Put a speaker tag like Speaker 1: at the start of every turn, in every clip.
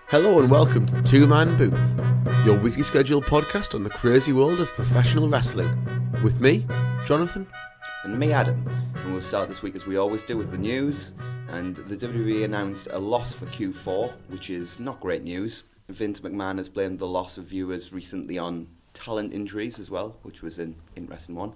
Speaker 1: Hello and welcome to the Two Man Booth, your weekly scheduled podcast on the crazy world of professional wrestling. With me, Jonathan.
Speaker 2: And me, Adam. And we'll start this week as we always do with the news. And the WWE announced a loss for Q4, which is not great news. Vince McMahon has blamed the loss of viewers recently on talent injuries as well, which was an interesting one.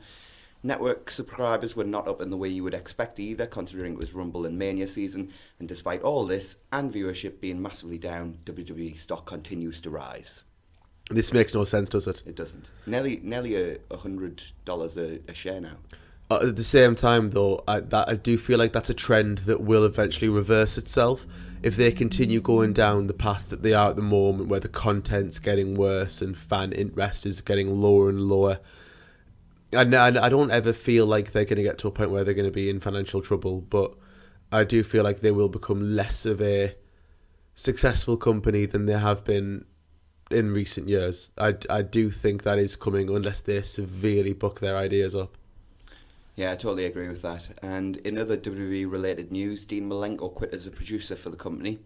Speaker 2: Network subscribers were not up in the way you would expect either, considering it was Rumble and Mania season. And despite all this, and viewership being massively down, WWE stock continues to rise.
Speaker 1: This makes no sense, does it?
Speaker 2: It doesn't. Nearly $100 a share now.
Speaker 1: At the same time, though, I do feel like that's a trend that will eventually reverse itself if they continue going down the path that they are at the moment, where the content's getting worse and fan interest is getting lower and lower. And I don't ever feel like they're going to get to a point where they're going to be in financial trouble, but I do feel like they will become less of a successful company than they have been in recent years. I do think that is coming unless they severely buck their ideas up.
Speaker 2: Yeah, I totally agree with that. And in other WWE-related news, Dean Malenko quit as a producer for the company.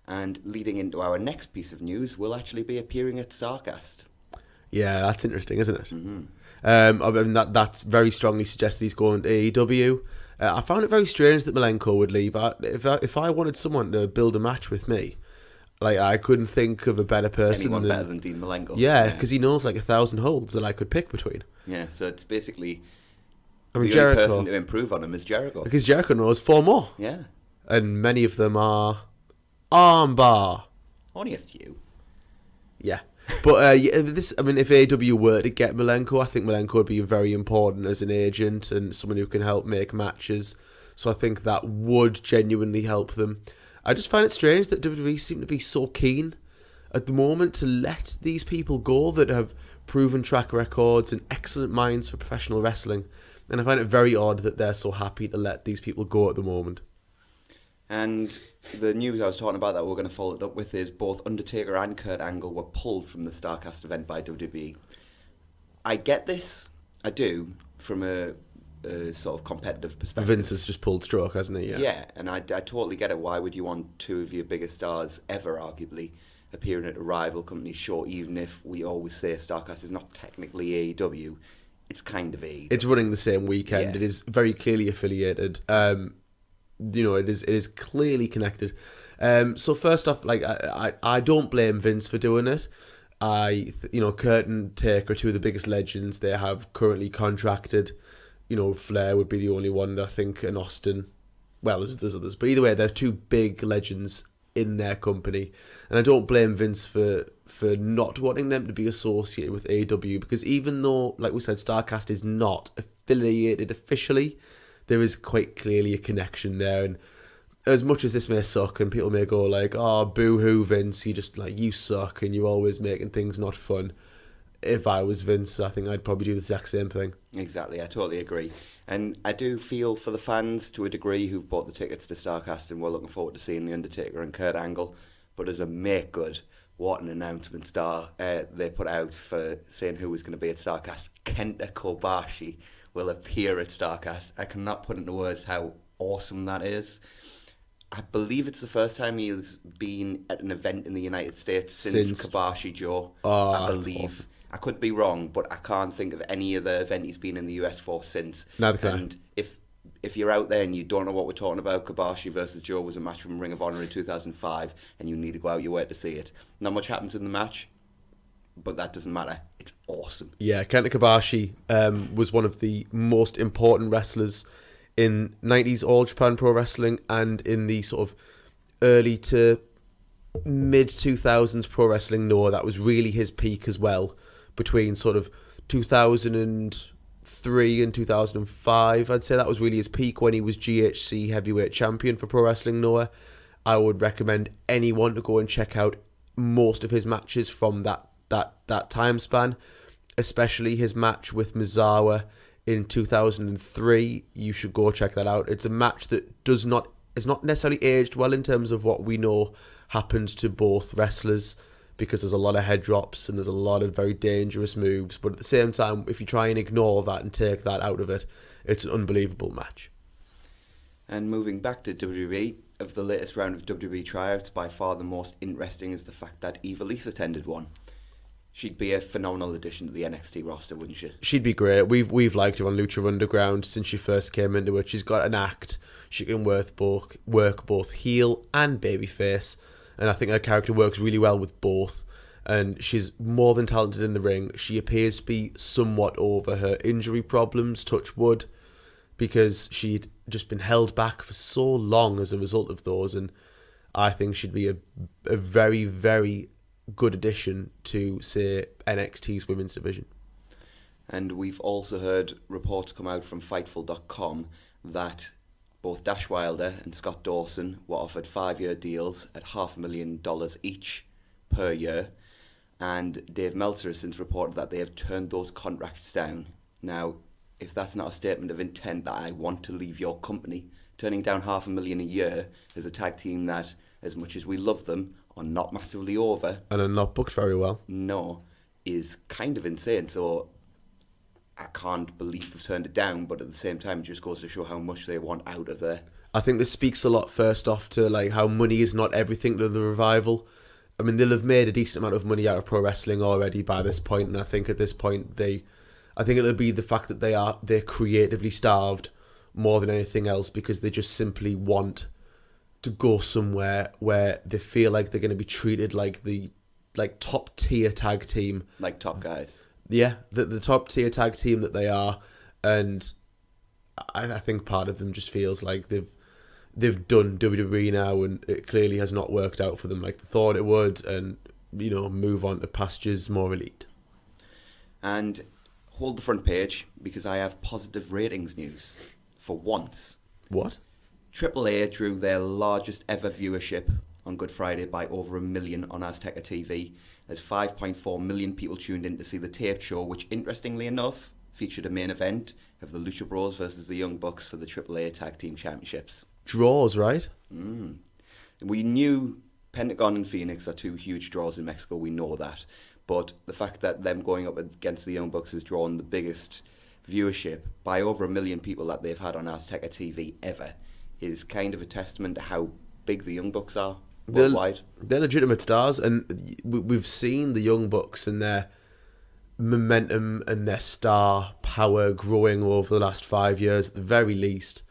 Speaker 2: And leading into our next piece of news, will actually be appearing at StarCast. Yeah,
Speaker 1: that's interesting, isn't it?
Speaker 2: Mm-hmm.
Speaker 1: I mean, that very strongly suggests he's going to AEW. I found it very strange that Malenko would leave. If I wanted someone to build a match with me, like, I couldn't think of a better person.
Speaker 2: Anyone better than Dean Malenko.
Speaker 1: Yeah, because he knows like 1,000 holds that I could pick between.
Speaker 2: Yeah, so it's basically...
Speaker 1: I mean,
Speaker 2: the
Speaker 1: Jericho,
Speaker 2: only person to improve on him is Jericho.
Speaker 1: Because Jericho knows 4 more.
Speaker 2: Yeah.
Speaker 1: And many of them are armbar.
Speaker 2: Only a few.
Speaker 1: Yeah. But if AEW were to get Malenko, I think Malenko would be very important as an agent and someone who can help make matches. So I think that would genuinely help them. I just find it strange that WWE seem to be so keen at the moment to let these people go that have proven track records and excellent minds for professional wrestling. And I find it very odd that they're so happy to let these people go at the moment.
Speaker 2: And the news I was talking about that we're going to follow it up with is both Undertaker and Kurt Angle were pulled from the StarCast event by WWE. I get this, I do, from a sort of competitive perspective.
Speaker 1: Vince has just pulled stroke, hasn't he?
Speaker 2: Yeah, and I totally get it. Why would you want 2 of your biggest stars ever, arguably, appearing at a rival company's show, even if we always say StarCast is not technically AEW? It's kind of AEW.
Speaker 1: It's running the same weekend.
Speaker 2: Yeah.
Speaker 1: It is very clearly affiliated. It is clearly connected. So first off, like I don't blame Vince for doing it. Kurt and Taker are 2 of the biggest legends they have currently contracted. Flair would be the only one that I think, and Austin. Well, there's others, but either way, they're 2 big legends in their company, and I don't blame Vince for not wanting them to be associated with AEW, because even though, like we said, StarCast is not affiliated officially, there is quite clearly a connection there. And as much as this may suck and people may go like, oh, boo-hoo, Vince, you suck and you're always making things not fun. If I was Vince, I think I'd probably do the exact same thing.
Speaker 2: Exactly, I totally agree. And I do feel for the fans to a degree who've bought the tickets to StarCast and we're looking forward to seeing The Undertaker and Kurt Angle. But as a make good, what an announcement they put out for saying who was going to be at StarCast. Kenta Kobashi will appear at StarCast. I cannot put into words how awesome that is. I believe it's the first time he has been at an event in the United States since Kobashi Joe. I believe. Awesome. I could be wrong, but I can't think of any other event he's been in the US for since.
Speaker 1: Neither can I.
Speaker 2: And if you're out there and you don't know what we're talking about, Kobashi versus Joe was a match from Ring of Honor in 2005, and you need to go out your way to see it. Not much happens in the match, but that doesn't matter. It's awesome.
Speaker 1: Yeah, Kenta Kobashi was one of the most important wrestlers in 90s All Japan Pro Wrestling and in the sort of early to mid 2000s Pro Wrestling Noah. That was really his peak as well, between sort of 2003 and 2005. I'd say that was really his peak when he was GHC heavyweight champion for Pro Wrestling Noah. I would recommend anyone to go and check out most of his matches from that time span, especially his match with Misawa in 2003. You should go check that out. It's a match that does not it's not necessarily aged well in terms of what we know happened to both wrestlers, because there's a lot of head drops and there's a lot of very dangerous moves. But at the same time, if you try and ignore that and take that out of it, it's an unbelievable match.
Speaker 2: And moving back to WWE, of the latest round of WWE tryouts, by far the most interesting is the fact that Eva Lise attended one. She'd be a phenomenal addition to the NXT roster, wouldn't she?
Speaker 1: She'd be great. We've liked her on Lucha Underground since she first came into it. She's got an act. She can work both heel and babyface, and I think her character works really well with both. And she's more than talented in the ring. She appears to be somewhat over her injury problems, touch wood, because she'd just been held back for so long as a result of those. And I think she'd be a very, very good addition to, say, NXT's women's division.
Speaker 2: And we've also heard reports come out from Fightful.com that both Dash Wilder and Scott Dawson were offered 5-year deals at $500,000 each per year. And Dave Meltzer has since reported that they have turned those contracts down. Now, if that's not a statement of intent that I want to leave your company, turning down $500,000 a year as a tag team that, as much as we love them, are not massively over
Speaker 1: and are not booked very well,
Speaker 2: no, is kind of insane. So I can't believe they've turned it down, but at the same time, it just goes to show how much they want out of there.
Speaker 1: I think this speaks a lot, first off, to like how money is not everything to the revival. I mean, they'll have made a decent amount of money out of pro wrestling already by this point, and I think at this point I think it'll be the fact that they're creatively starved more than anything else, because they just simply want to go somewhere where they feel like they're going to be treated like the top tier tag team,
Speaker 2: like top guys.
Speaker 1: Yeah, the top tier tag team that they are, and I think part of them just feels like they've done WWE now, and it clearly has not worked out for them like they thought it would, and move on to pastures more elite.
Speaker 2: And hold the front page, because I have positive ratings news for once.
Speaker 1: What?
Speaker 2: AAA drew their largest ever viewership on Good Friday by over 1 million on Azteca TV, as 5.4 million people tuned in to see the taped show, which, interestingly enough, featured a main event of the Lucha Bros versus the Young Bucks for the AAA Tag Team Championships.
Speaker 1: Draws, right?
Speaker 2: We knew Pentagon and Phoenix are two huge draws in Mexico, we know that. But the fact that them going up against the Young Bucks has drawn the biggest viewership by over 1 million people that they've had on Azteca TV ever is kind of a testament to how big the Young Bucks are worldwide.
Speaker 1: They're legitimate stars, and we've seen the Young Bucks and their momentum and their star power growing over the last 5 years at the very least.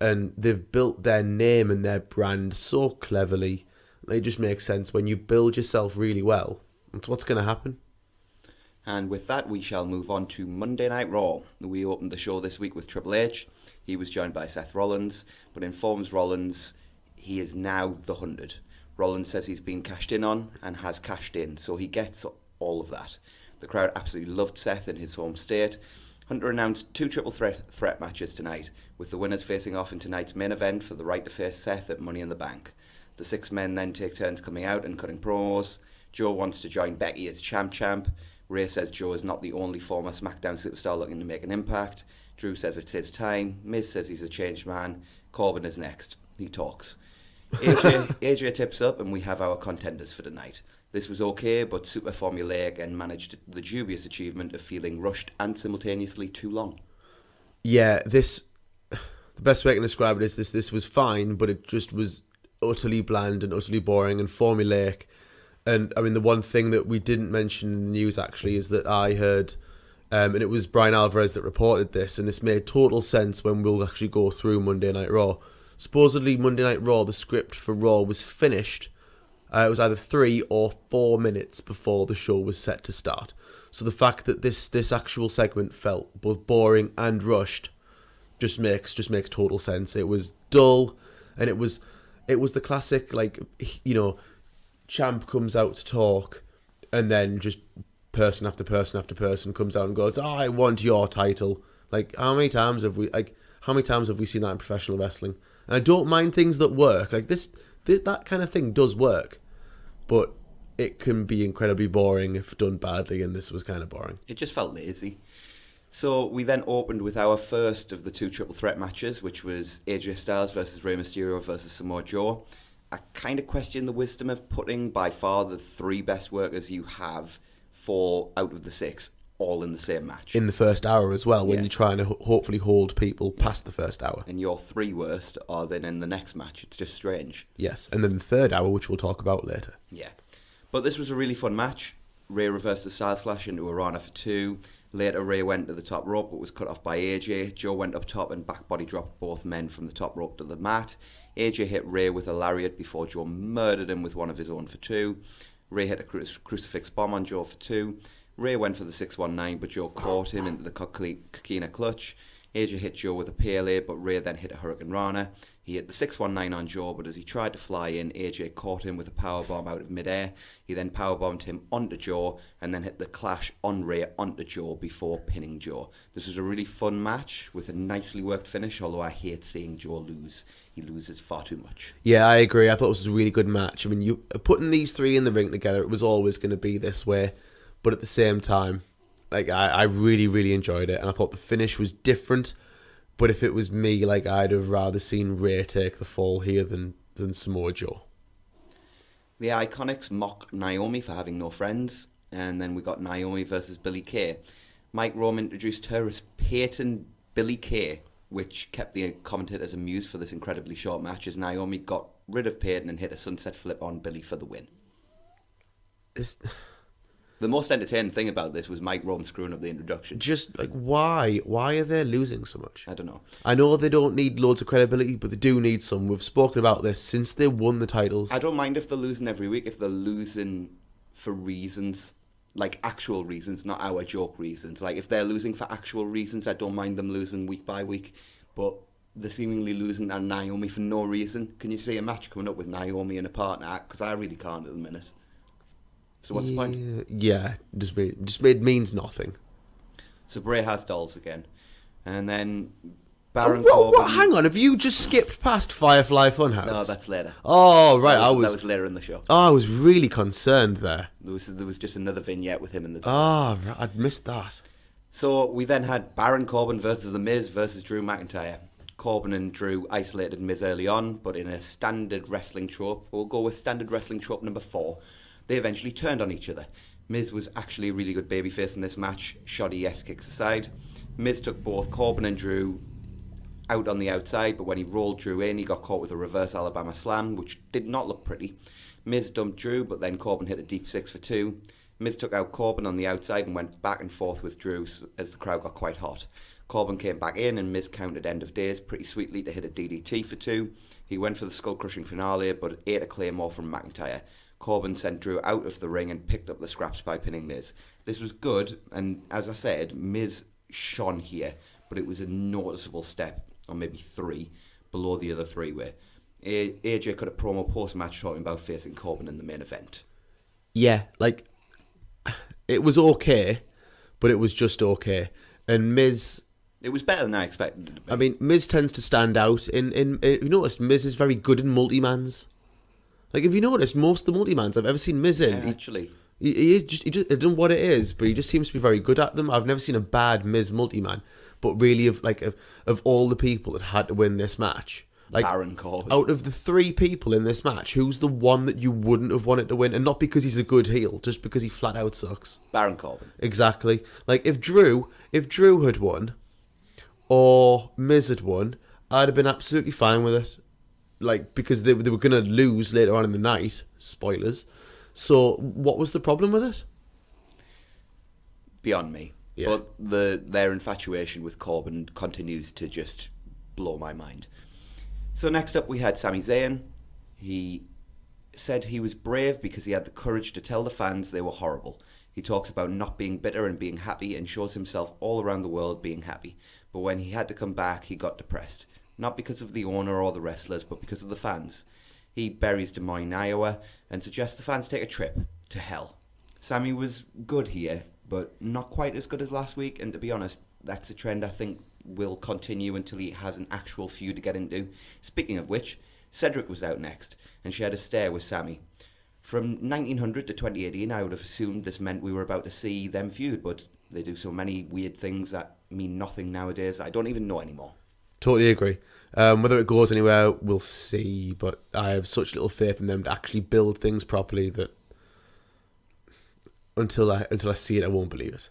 Speaker 1: And they've built their name and their brand so cleverly. It just makes sense. When you build yourself really well, that's what's going to happen.
Speaker 2: And with that, we shall move on to Monday Night Raw. We opened the show this week with Triple H. He was joined by Seth Rollins, but informs Rollins he is now the 100. Rollins says he's been cashed in on and has cashed in, so he gets all of that. The crowd absolutely loved Seth in his home state. Hunter announced 2 triple threat matches tonight, with the winners facing off in tonight's main event for the right to face Seth at Money in the Bank. The 6 men then take turns coming out and cutting promos. Joe wants to join Becky as champ. Ray says Joe is not the only former SmackDown superstar looking to make an impact. Drew says it's his time. Miz says he's a changed man. Corbin is next. He talks. AJ tips up, and we have our contenders for tonight. This was okay, but super formulaic, and managed the dubious achievement of feeling rushed and simultaneously too long.
Speaker 1: Yeah, the best way I can describe it is this was fine, but it just was utterly bland and utterly boring and formulaic. And I mean, the one thing that we didn't mention in the news actually is that I heard, and it was Brian Alvarez that reported this, and this made total sense when we'll actually go through Monday Night Raw. Supposedly Monday Night Raw, the script for Raw was finished. It was either 3 or 4 minutes before the show was set to start. So the fact that this actual segment felt both boring and rushed just makes total sense. It was dull, and it was the classic, like, champ comes out to talk, and then just person after person after person comes out and goes, I want your title. Like, how many times have we seen that in professional wrestling? And I don't mind things that work. Like that kind of thing does work, but it can be incredibly boring if done badly, and this was kind of boring.
Speaker 2: It just felt lazy. So we then opened with our first of the two triple threat matches, which was AJ Styles versus Rey Mysterio versus Samoa Joe. I kind of question the wisdom of putting by far the three best workers you have, 4 out of the 6, all in the same match.
Speaker 1: In the first hour as well, when
Speaker 2: Yeah.
Speaker 1: you're trying to hopefully hold people past the first hour.
Speaker 2: And your 3 worst are then in the next match. It's just strange.
Speaker 1: Yes, and then the third hour, which we'll talk about later.
Speaker 2: Yeah. But this was a really fun match. Rey reversed the Style Slash into a Rana for 2. Later, Rey went to the top rope, but was cut off by AJ. Joe went up top and back body dropped both men from the top rope to the mat. AJ hit Rey with a lariat before Joe murdered him with one of his own for 2. Rey hit a crucifix bomb on Joe for 2. Rey went for the 619, but Joe caught him into the Coquina clutch. AJ hit Joe with a Pele, but Rey then hit a Hurricane Rana. He hit the 619 on Joe, but as he tried to fly in, AJ caught him with a powerbomb out of midair. He then powerbombed him onto Joe, and then hit the clash on Rey onto Joe before pinning Joe. This was a really fun match with a nicely worked finish, although I hate seeing Joe lose. He loses far too much.
Speaker 1: Yeah, I agree. I thought it was a really good match. I mean, you putting these three in the ring together, it was always going to be this way. But at the same time, like I really, really enjoyed it. And I thought the finish was different. But if it was me, like I'd have rather seen Rey take the fall here than Samoa Joe.
Speaker 2: The Iconics mocked Naomi for having no friends. And then we got Naomi versus Billie Kay. Mike Rome introduced her as Peyton Billie Kay, which kept the commentators amused for this incredibly short match as Naomi got rid of Peyton and hit a sunset flip on Billie for the win. The most entertaining thing about this was Mike Rome screwing up the introduction.
Speaker 1: Just like, why? Why are they losing so much?
Speaker 2: I don't know.
Speaker 1: I know they don't need loads of credibility, but they do need some. We've spoken about this since they won the titles.
Speaker 2: I don't mind if they're losing every week, if they're losing for reasons, like actual reasons, not our joke reasons. Like if they're losing for actual reasons, I don't mind them losing week by week. But they're seemingly losing to Naomi for no reason. Can you see a match coming up with Naomi and a partner? Because I really can't at the minute. So what's the point?
Speaker 1: Yeah, just means nothing.
Speaker 2: So Bray has dolls again. And then Baron Corbin...
Speaker 1: What? Hang on, have you just skipped past Firefly Funhouse?
Speaker 2: No, that's later.
Speaker 1: Oh, right,
Speaker 2: That was later in the show.
Speaker 1: Oh, I was really concerned there.
Speaker 2: There was just another vignette with him in the...
Speaker 1: Oh, right, I'd missed that.
Speaker 2: So we then had Baron Corbin versus The Miz versus Drew McIntyre. Corbin and Drew isolated Miz early on, but in a standard wrestling trope, we'll go with standard wrestling trope number 4, they eventually turned on each other. Miz was actually a really good babyface in this match, shoddy yes kicks aside. Miz took both Corbin and Drew out on the outside, but when he rolled Drew in, he got caught with a reverse Alabama slam, which did not look pretty. Miz dumped Drew, but then Corbin hit a deep 6 for 2. Miz took out Corbin on the outside and went back and forth with Drew as the crowd got quite hot. Corbin came back in and Miz counted End of Days pretty sweetly to hit a DDT for 2. He went for the skull-crushing finale, but ate a Claymore from McIntyre. Corbin sent Drew out of the ring and picked up the scraps by pinning Miz. This was good, and as I said, Miz shone here, but it was a noticeable step, or maybe 3, below the other 3 were. AJ cut a promo post-match talking about facing Corbin in the main event.
Speaker 1: Yeah, like, it was okay, but it was just okay. And Miz...
Speaker 2: It was better than I expected it to be.
Speaker 1: I mean, Miz tends to stand out. You noticed, Miz is very good in multi-mans. Like, if you notice, most of the multi-mans I've ever seen Miz in...
Speaker 2: Yeah, actually...
Speaker 1: He just I don't know what it is, but he just seems to be very good at them. I've never seen a bad Miz multi-man, but really of all the people that had to win this match, like
Speaker 2: Baron Corbin.
Speaker 1: Out of the 3 people in this match, who's the one that you wouldn't have wanted to win? And not because he's a good heel, just because he flat out sucks.
Speaker 2: Baron Corbin.
Speaker 1: Exactly. Like if Drew had won, or Miz had won, I'd have been absolutely fine with it. Like, because they were going to lose later on in the night. Spoilers. So, what was the problem with it?
Speaker 2: Beyond me.
Speaker 1: Yeah.
Speaker 2: But their infatuation with Corbin continues to just blow my mind. So next up we had Sami Zayn. He said he was brave because he had the courage to tell the fans they were horrible. He talks about not being bitter and being happy and shows himself all around the world being happy. But when he had to come back, he got depressed. Not because of the owner or the wrestlers, but because of the fans. He buries Des Moines, Iowa, and suggests the fans take a trip to hell. Sammy was good here, but not quite as good as last week, and to be honest, that's a trend I think will continue until he has an actual feud to get into. Speaking of which, Cedric was out next, and she had a stare with Sammy. From 1900 to 2018, I would have assumed this meant we were about to see them feud, but they do so many weird things that mean nothing nowadays. I don't even know anymore.
Speaker 1: Totally agree. Whether it goes anywhere, we'll see. But I have such little faith in them to actually build things properly that until I see it, I won't believe it.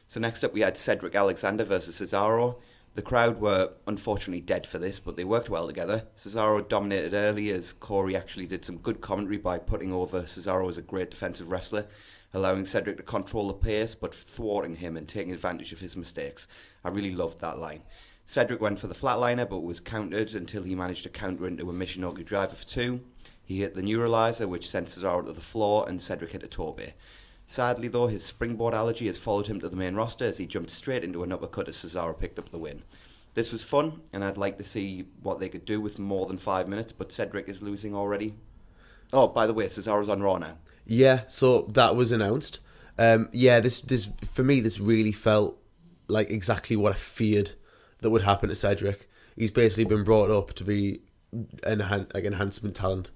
Speaker 2: So next up we had Cedric Alexander versus Cesaro. The crowd were unfortunately dead for this, but they worked well together. Cesaro dominated early as Corey actually did some good commentary by putting over Cesaro as a great defensive wrestler, allowing Cedric to control the pace but thwarting him and taking advantage of his mistakes. I really loved that line. Cedric went for the flatliner but was countered until he managed to counter into a Michinoku driver for 2. He hit the neuralizer, which sent Cesaro to the floor, and Cedric hit a tope. Sadly though, his springboard allergy has followed him to the main roster as he jumped straight into an uppercut as Cesaro picked up the win. This was fun, and I'd like to see what they could do with more than 5 minutes, but Cedric is losing already. Oh, by the way, Cesaro's on Raw now.
Speaker 1: Yeah, so that was announced. This for me, this really felt like exactly what I feared that would happen to Cedric. He's basically been brought up to be enhancement talent.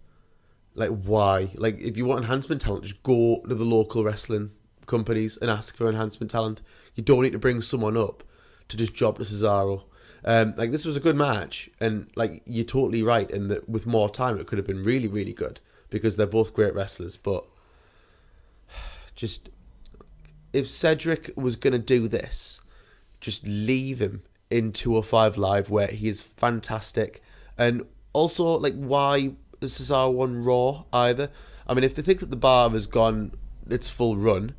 Speaker 1: Like, why? Like, if you want enhancement talent, just go to the local wrestling companies and ask for enhancement talent. You don't need to bring someone up to just job to Cesaro. This was a good match, and like, you're totally right in that with more time it could have been really, really good because they're both great wrestlers. But just, if Cedric was going to do this, just leave him in 205 Live where he is fantastic. And also, like, why is Cesaro on Raw either? I mean, if they think that the bar has gone its full run,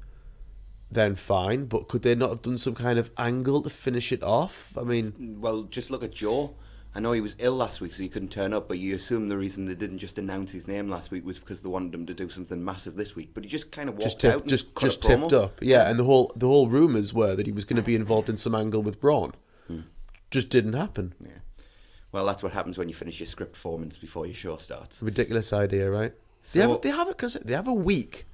Speaker 1: then fine, but could they not have done some kind of angle to finish it off? I mean...
Speaker 2: Well, just look at Joe. I know he was ill last week, so he couldn't turn up, but you assume the reason they didn't just announce his name last week was because they wanted him to do something massive this week. But he just kind of walked out and
Speaker 1: just
Speaker 2: cut a
Speaker 1: tipped
Speaker 2: promo.
Speaker 1: up. Yeah, and the whole rumours were that he was going to be involved in some angle with Braun. Just didn't happen.
Speaker 2: Yeah. Well, that's what happens when you finish your script performance before your show starts.
Speaker 1: Ridiculous idea, right?
Speaker 2: So,
Speaker 1: they have a week.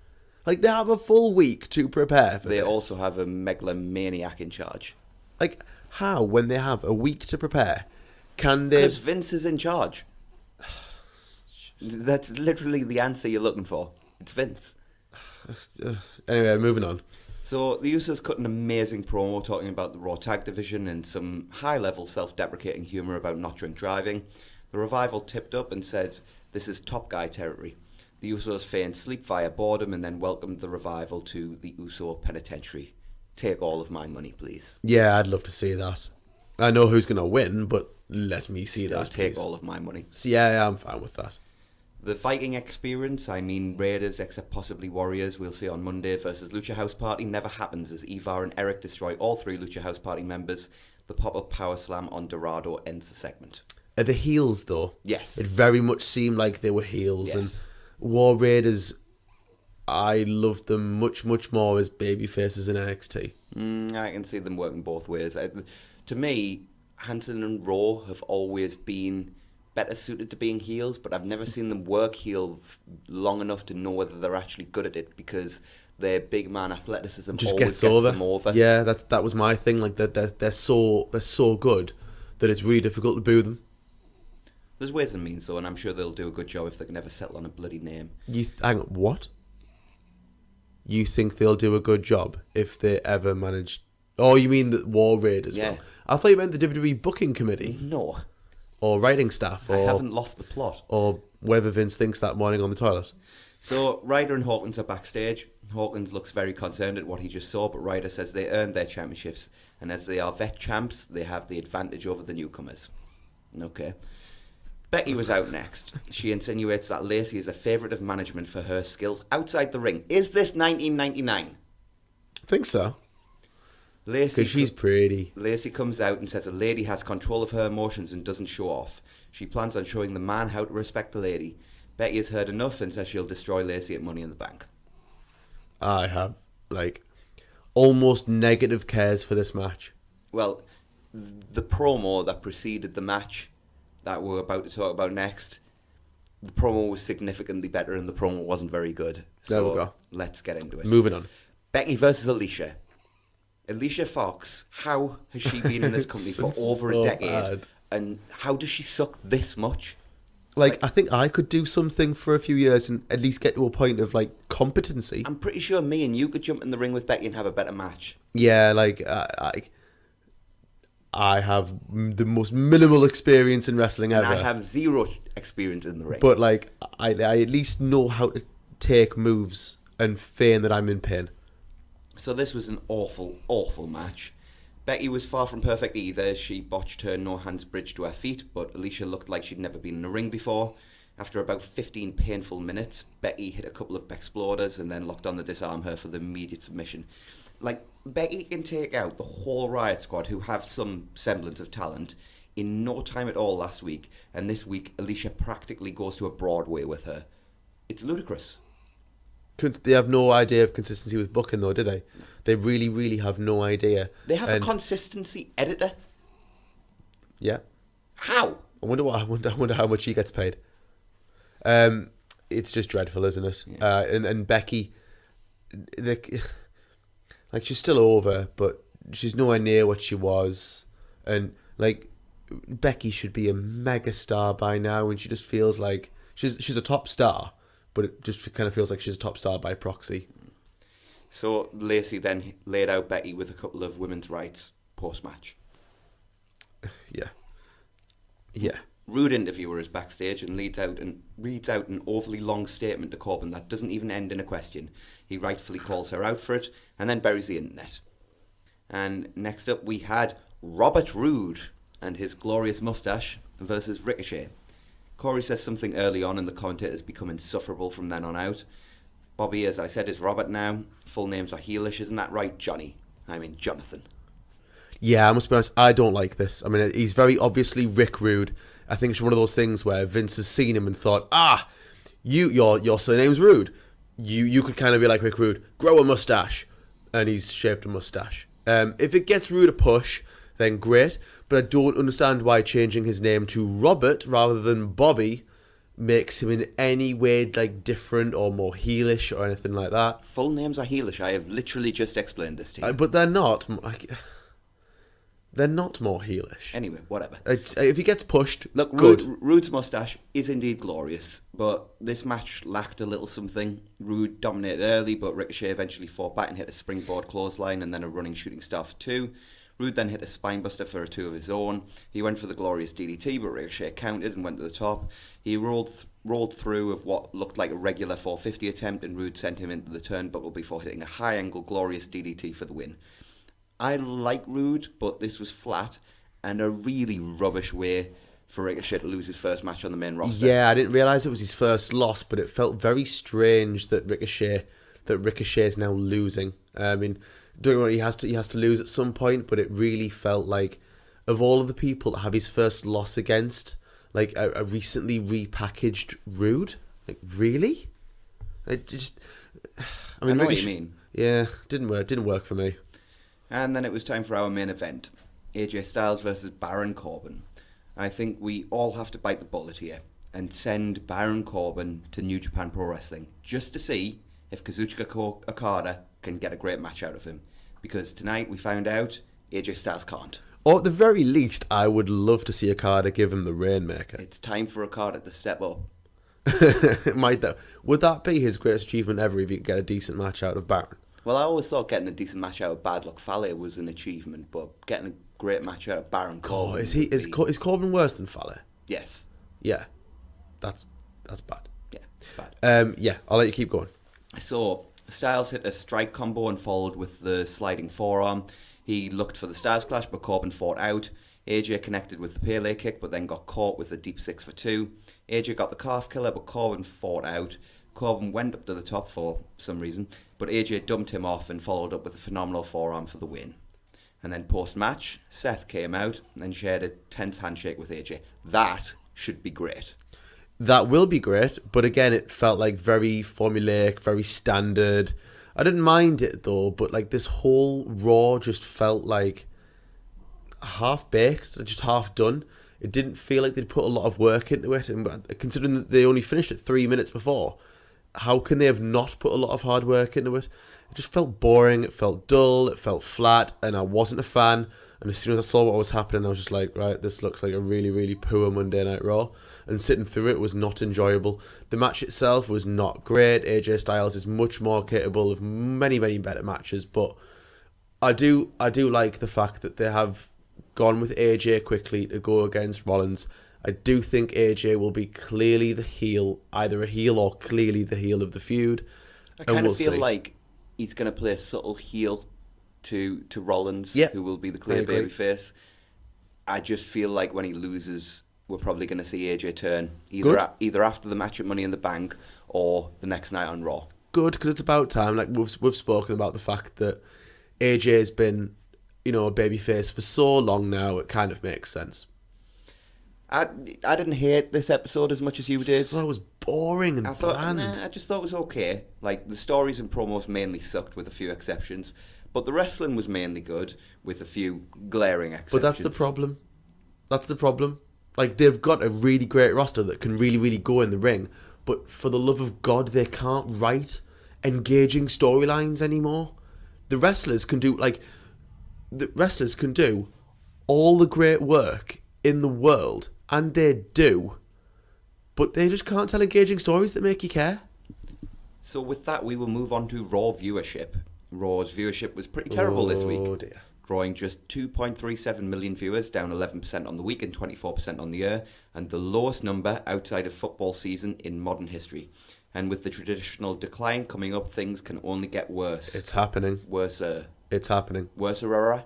Speaker 1: Like, they have a full week to prepare for this.
Speaker 2: They also have a megalomaniac in charge.
Speaker 1: Like, how, when they have a week to prepare, can they...
Speaker 2: Because Vince is in charge. That's literally the answer you're looking for. It's Vince.
Speaker 1: Anyway, moving on.
Speaker 2: So the Usos cut an amazing promo talking about the Raw Tag Division and some high-level self-deprecating humour about not drink driving. The Revival tipped up and said, "This is top guy territory." The Usos feigned sleep via boredom and then welcomed the Revival to the Uso Penitentiary. Take all of my money, please.
Speaker 1: Yeah, I'd love to see that. I know who's going to win, but let me see that,
Speaker 2: Take
Speaker 1: please.
Speaker 2: all of my money.
Speaker 1: So, yeah, I'm fine with that.
Speaker 2: The Viking experience, I mean Raiders except possibly Warriors, we'll see on Monday versus Lucha House Party, never happens as Ivar and Eric destroy all 3 Lucha House Party members. The pop-up power slam on Dorado ends the segment.
Speaker 1: Are the heels, though?
Speaker 2: Yes.
Speaker 1: It very much seemed like they were heels.
Speaker 2: Yes.
Speaker 1: And War Raiders, I loved them much, much more as baby faces in NXT.
Speaker 2: I can see them working both ways. To me, Hanson and Raw have always been better suited to being heels, but I've never seen them work heel long enough to know whether they're actually good at it because their big man athleticism
Speaker 1: Just
Speaker 2: always
Speaker 1: gets
Speaker 2: them over.
Speaker 1: Yeah, that was my thing. Like they're so good that it's really difficult to boo them.
Speaker 2: There's ways and means though, and I'm sure they'll do a good job if they can ever settle on a bloody name.
Speaker 1: Hang on, what? You think they'll do a good job if they ever manage? Oh, you mean the War Raiders?
Speaker 2: Yeah.
Speaker 1: Well, I thought you meant the WWE booking committee.
Speaker 2: No.
Speaker 1: Or writing staff.
Speaker 2: I haven't lost the plot.
Speaker 1: Or whatever Vince thinks that morning on the toilet.
Speaker 2: So Ryder and Hawkins are backstage. Hawkins looks very concerned at what he just saw, but Ryder says they earned their championships, and as they are vet champs, they have the advantage over the newcomers. Okay. Becky was out next. She insinuates that Lacey is a favourite of management for her skills outside the ring. Is this 1999?
Speaker 1: I think so.
Speaker 2: Lacey,
Speaker 1: because she's pretty.
Speaker 2: Lacey comes out and says a lady has control of her emotions and doesn't show off. She plans on showing the man how to respect the lady. Becky has heard enough and says she'll destroy Lacey at Money in the Bank.
Speaker 1: I have, almost negative cares for this match.
Speaker 2: Well, the promo that preceded the match that we're about to talk about next, the promo was significantly better and the promo wasn't very good.
Speaker 1: There we go.
Speaker 2: Let's get into it.
Speaker 1: Moving on.
Speaker 2: Becky versus Alicia. Alicia Fox, how has she been in this company for over a decade?
Speaker 1: Bad.
Speaker 2: And how does she suck this much?
Speaker 1: I think I could do something for a few years and at least get to a point of, competency.
Speaker 2: I'm pretty sure me and you could jump in the ring with Becky and have a better match.
Speaker 1: Yeah, I have the most minimal experience in wrestling
Speaker 2: And
Speaker 1: ever.
Speaker 2: I have zero experience in the ring.
Speaker 1: But like, I at least know how to take moves and feign that I'm in pain.
Speaker 2: So this was an awful, awful match. Becky was far from perfect either. She botched her no-hands bridge to her feet, but Alicia looked like she'd never been in a ring before. After about 15 painful minutes, Becky hit a couple of exploders and then locked on to disarm her for the immediate submission. Like, Becky can take out the whole Riot Squad, who have some semblance of talent, in no time at all last week, and this week Alicia practically goes to a Broadway with her. It's ludicrous.
Speaker 1: They have no idea of consistency with booking, though, do they? They really, really have no idea.
Speaker 2: They have a consistency editor.
Speaker 1: Yeah.
Speaker 2: How?
Speaker 1: I wonder how much he gets paid. It's just dreadful, isn't it?
Speaker 2: Yeah.
Speaker 1: And Becky, like, she's still over, but she's nowhere near what she was. And like, Becky should be a mega star by now, and she just feels like she's a top star, but it just kind of feels like she's a top star by proxy.
Speaker 2: So Lacey then laid out Becky with a couple of women's rights post-match.
Speaker 1: Yeah.
Speaker 2: Rude interviewer is backstage and reads out an overly long statement to Corbin that doesn't even end in a question. He rightfully calls her out for it and then buries the internet. And next up we had Robert Roode and his glorious moustache versus Ricochet. Corey says something early on and the commentators become insufferable from then on out. Bobby, as I said, is Robert now. Full names are heelish, isn't that right, Johnny? I mean, Jonathan.
Speaker 1: Yeah, I must be honest, I don't like this. I mean, he's very obviously Rick Rude. I think it's one of those things where Vince has seen him and thought, your surname's Rude. You could kind of be like Rick Rude, grow a mustache. And he's shaped a mustache. If it gets Rude a push, then great. But I don't understand why changing his name to Robert rather than Bobby makes him in any way like different or more heelish or anything like that.
Speaker 2: Full names are heelish. I have literally just explained this to you.
Speaker 1: But they're not. They're not more heelish.
Speaker 2: Anyway, whatever.
Speaker 1: If he gets pushed,
Speaker 2: look,
Speaker 1: good.
Speaker 2: Rude's moustache is indeed glorious, but this match lacked a little something. Rude dominated early, but Ricochet eventually fought back and hit a springboard clothesline and then a running shooting star for 2. Rude then hit a spinebuster for a 2 of his own. He went for the glorious DDT, but Ricochet countered and went to the top. He rolled through of what looked like a regular 450 attempt, and Rude sent him into the turnbuckle before hitting a high-angle glorious DDT for the win. I like Rude, but this was flat and a really rubbish way for Ricochet to lose his first match on the main roster.
Speaker 1: Yeah, I didn't realise it was his first loss, but it felt very strange that Ricochet is now losing. I mean, don't get me wrong, he has to lose at some point, but it really felt like, of all of the people to have his first loss against, like a recently repackaged Rude, like really, it just.
Speaker 2: I know what you mean.
Speaker 1: Yeah, didn't work for me.
Speaker 2: And then it was time for our main event, AJ Styles versus Baron Corbin. I think we all have to bite the bullet here and send Baron Corbin to New Japan Pro Wrestling just to see if Kazuchika Okada can get a great match out of him. Because tonight we found out AJ Styles can't.
Speaker 1: Or at the very least, I would love to see Okada give him the Rainmaker.
Speaker 2: It's time for Okada to step up.
Speaker 1: Might though. Would that be his greatest achievement ever if he could get a decent match out of Baron?
Speaker 2: Well, I always thought getting a decent match out of Bad Luck Fale was an achievement, but getting a great match out of Baron Corbin...
Speaker 1: Is Corbin worse than Fale?
Speaker 2: Yes.
Speaker 1: Yeah. That's bad.
Speaker 2: Yeah, it's bad.
Speaker 1: Yeah, I'll let you keep going.
Speaker 2: So, Styles hit a strike combo and followed with the sliding forearm. He looked for the Styles Clash, but Corbin fought out. AJ connected with the Pele kick, but then got caught with a deep 6 for 2. AJ got the calf killer, but Corbin fought out. Corbin went up to the top for some reason, but AJ dumped him off and followed up with a phenomenal forearm for the win. And then post-match, Seth came out and then shared a tense handshake with AJ. That should be great.
Speaker 1: That will be great, but again, it felt like very formulaic, very standard. I didn't mind it though, but like this whole Raw just felt like half-baked, just half done. It didn't feel like they'd put a lot of work into it, and considering that they only finished it 3 minutes before, how can they have not put a lot of hard work into it? It just felt boring, it felt dull, it felt flat, and I wasn't a fan. And as soon as I saw what was happening, I was just like, right, this looks like a really, really poor Monday Night Raw. And sitting through it was not enjoyable. The match itself was not great. AJ Styles is much more capable of many, many better matches, but I do like the fact that they have gone with AJ quickly to go against Rollins. I do think AJ will be clearly the heel, either a heel or clearly the heel of the feud.
Speaker 2: I kind of feel like he's going to play a subtle heel to Rollins, who will be the clear babyface. I just feel like when he loses, we're probably going to see AJ turn either after the match at Money in the Bank or the next night on Raw.
Speaker 1: Good, because it's about time. Like we've spoken about the fact that AJ's been, a babyface for so long now. It kind of makes sense.
Speaker 2: I didn't hate this episode as much as you did.
Speaker 1: I thought it was boring and bland.
Speaker 2: I just thought it was okay. Like, the stories and promos mainly sucked with a few exceptions, but the wrestling was mainly good with a few glaring exceptions.
Speaker 1: But that's the problem. Like, they've got a really great roster that can really, really go in the ring, but for the love of God, they can't write engaging storylines anymore. The wrestlers can do all the great work in the world, and they do, but they just can't tell engaging stories that make you care.
Speaker 2: So with that, we will move on to Raw viewership. Raw's viewership was pretty terrible this week,
Speaker 1: Dear.
Speaker 2: drawing just 2.37 million viewers, down 11% on the week and 24% on the year, and the lowest number outside of football season in modern history. And with the traditional decline coming up, things can only get worse.
Speaker 1: It's happening.
Speaker 2: Worser.
Speaker 1: It's happening.
Speaker 2: Worser,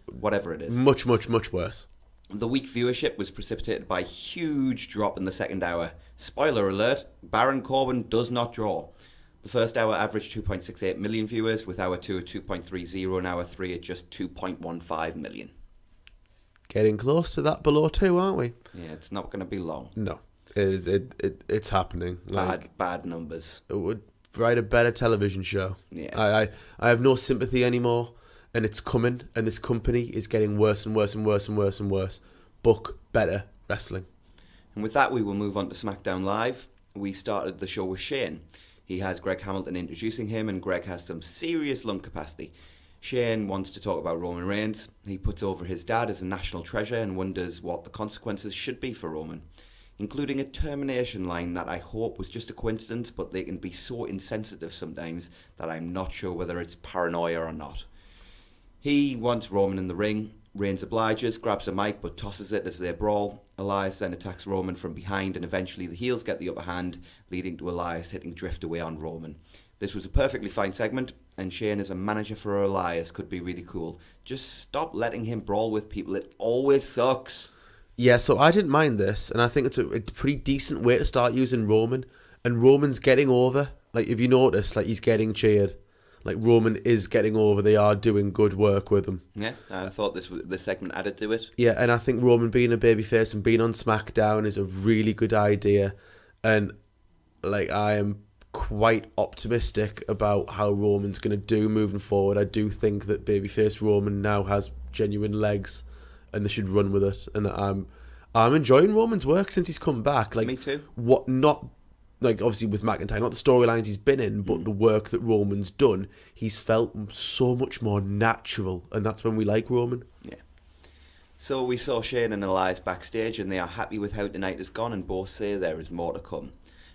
Speaker 2: whatever it is.
Speaker 1: Much, much, much worse.
Speaker 2: The week viewership was precipitated by a huge drop in the second hour. Spoiler alert, Baron Corbin does not draw. The first hour averaged 2.68 million viewers, with hour 2 at 2.30 and hour 3 at just 2.15 million.
Speaker 1: Getting close to that below 2, aren't we?
Speaker 2: Yeah, it's not going to be long.
Speaker 1: No, it's happening.
Speaker 2: Bad numbers.
Speaker 1: It would write a better television show.
Speaker 2: Yeah.
Speaker 1: I have no sympathy anymore, and it's coming, and this company is getting worse and worse and worse and worse and worse. Book better wrestling.
Speaker 2: And with that, we will move on to SmackDown Live. We started the show with Shane. He has Greg Hamilton introducing him, and Greg has some serious lung capacity. Shane wants to talk about Roman Reigns. He puts over his dad as a national treasure and wonders what the consequences should be for Roman, including a termination line that I hope was just a coincidence, but they can be so insensitive sometimes that I'm not sure whether it's paranoia or not. He wants Roman in the ring. Reigns obliges, grabs a mic but tosses it as they brawl. Elias then attacks Roman from behind, and eventually the heels get the upper hand, leading to Elias hitting drift away on Roman. This was a perfectly fine segment, and Shane as a manager for Elias could be really cool. Just stop letting him brawl with people. It always sucks.
Speaker 1: Yeah, so I didn't mind this, and I think it's a pretty decent way to start using Roman. And Roman's getting over. Like, if you notice, like, he's getting cheered. Like, Roman is getting over. They are doing good work with him.
Speaker 2: Yeah, I thought this segment added to it.
Speaker 1: Yeah, and I think Roman being a babyface and being on SmackDown is a really good idea. And, like, I am quite optimistic about how Roman's going to do moving forward. I do think that babyface Roman now has genuine legs, and they should run with it. And I'm enjoying Roman's work since he's come back. Like,
Speaker 2: me too.
Speaker 1: Like, obviously with McIntyre, not the storylines he's been in, but the work that Roman's done, he's felt so much more natural, and that's when we like Roman.
Speaker 2: Yeah. So we saw Shane and Elias backstage, and they are happy with how tonight has gone, and both say there is more to come.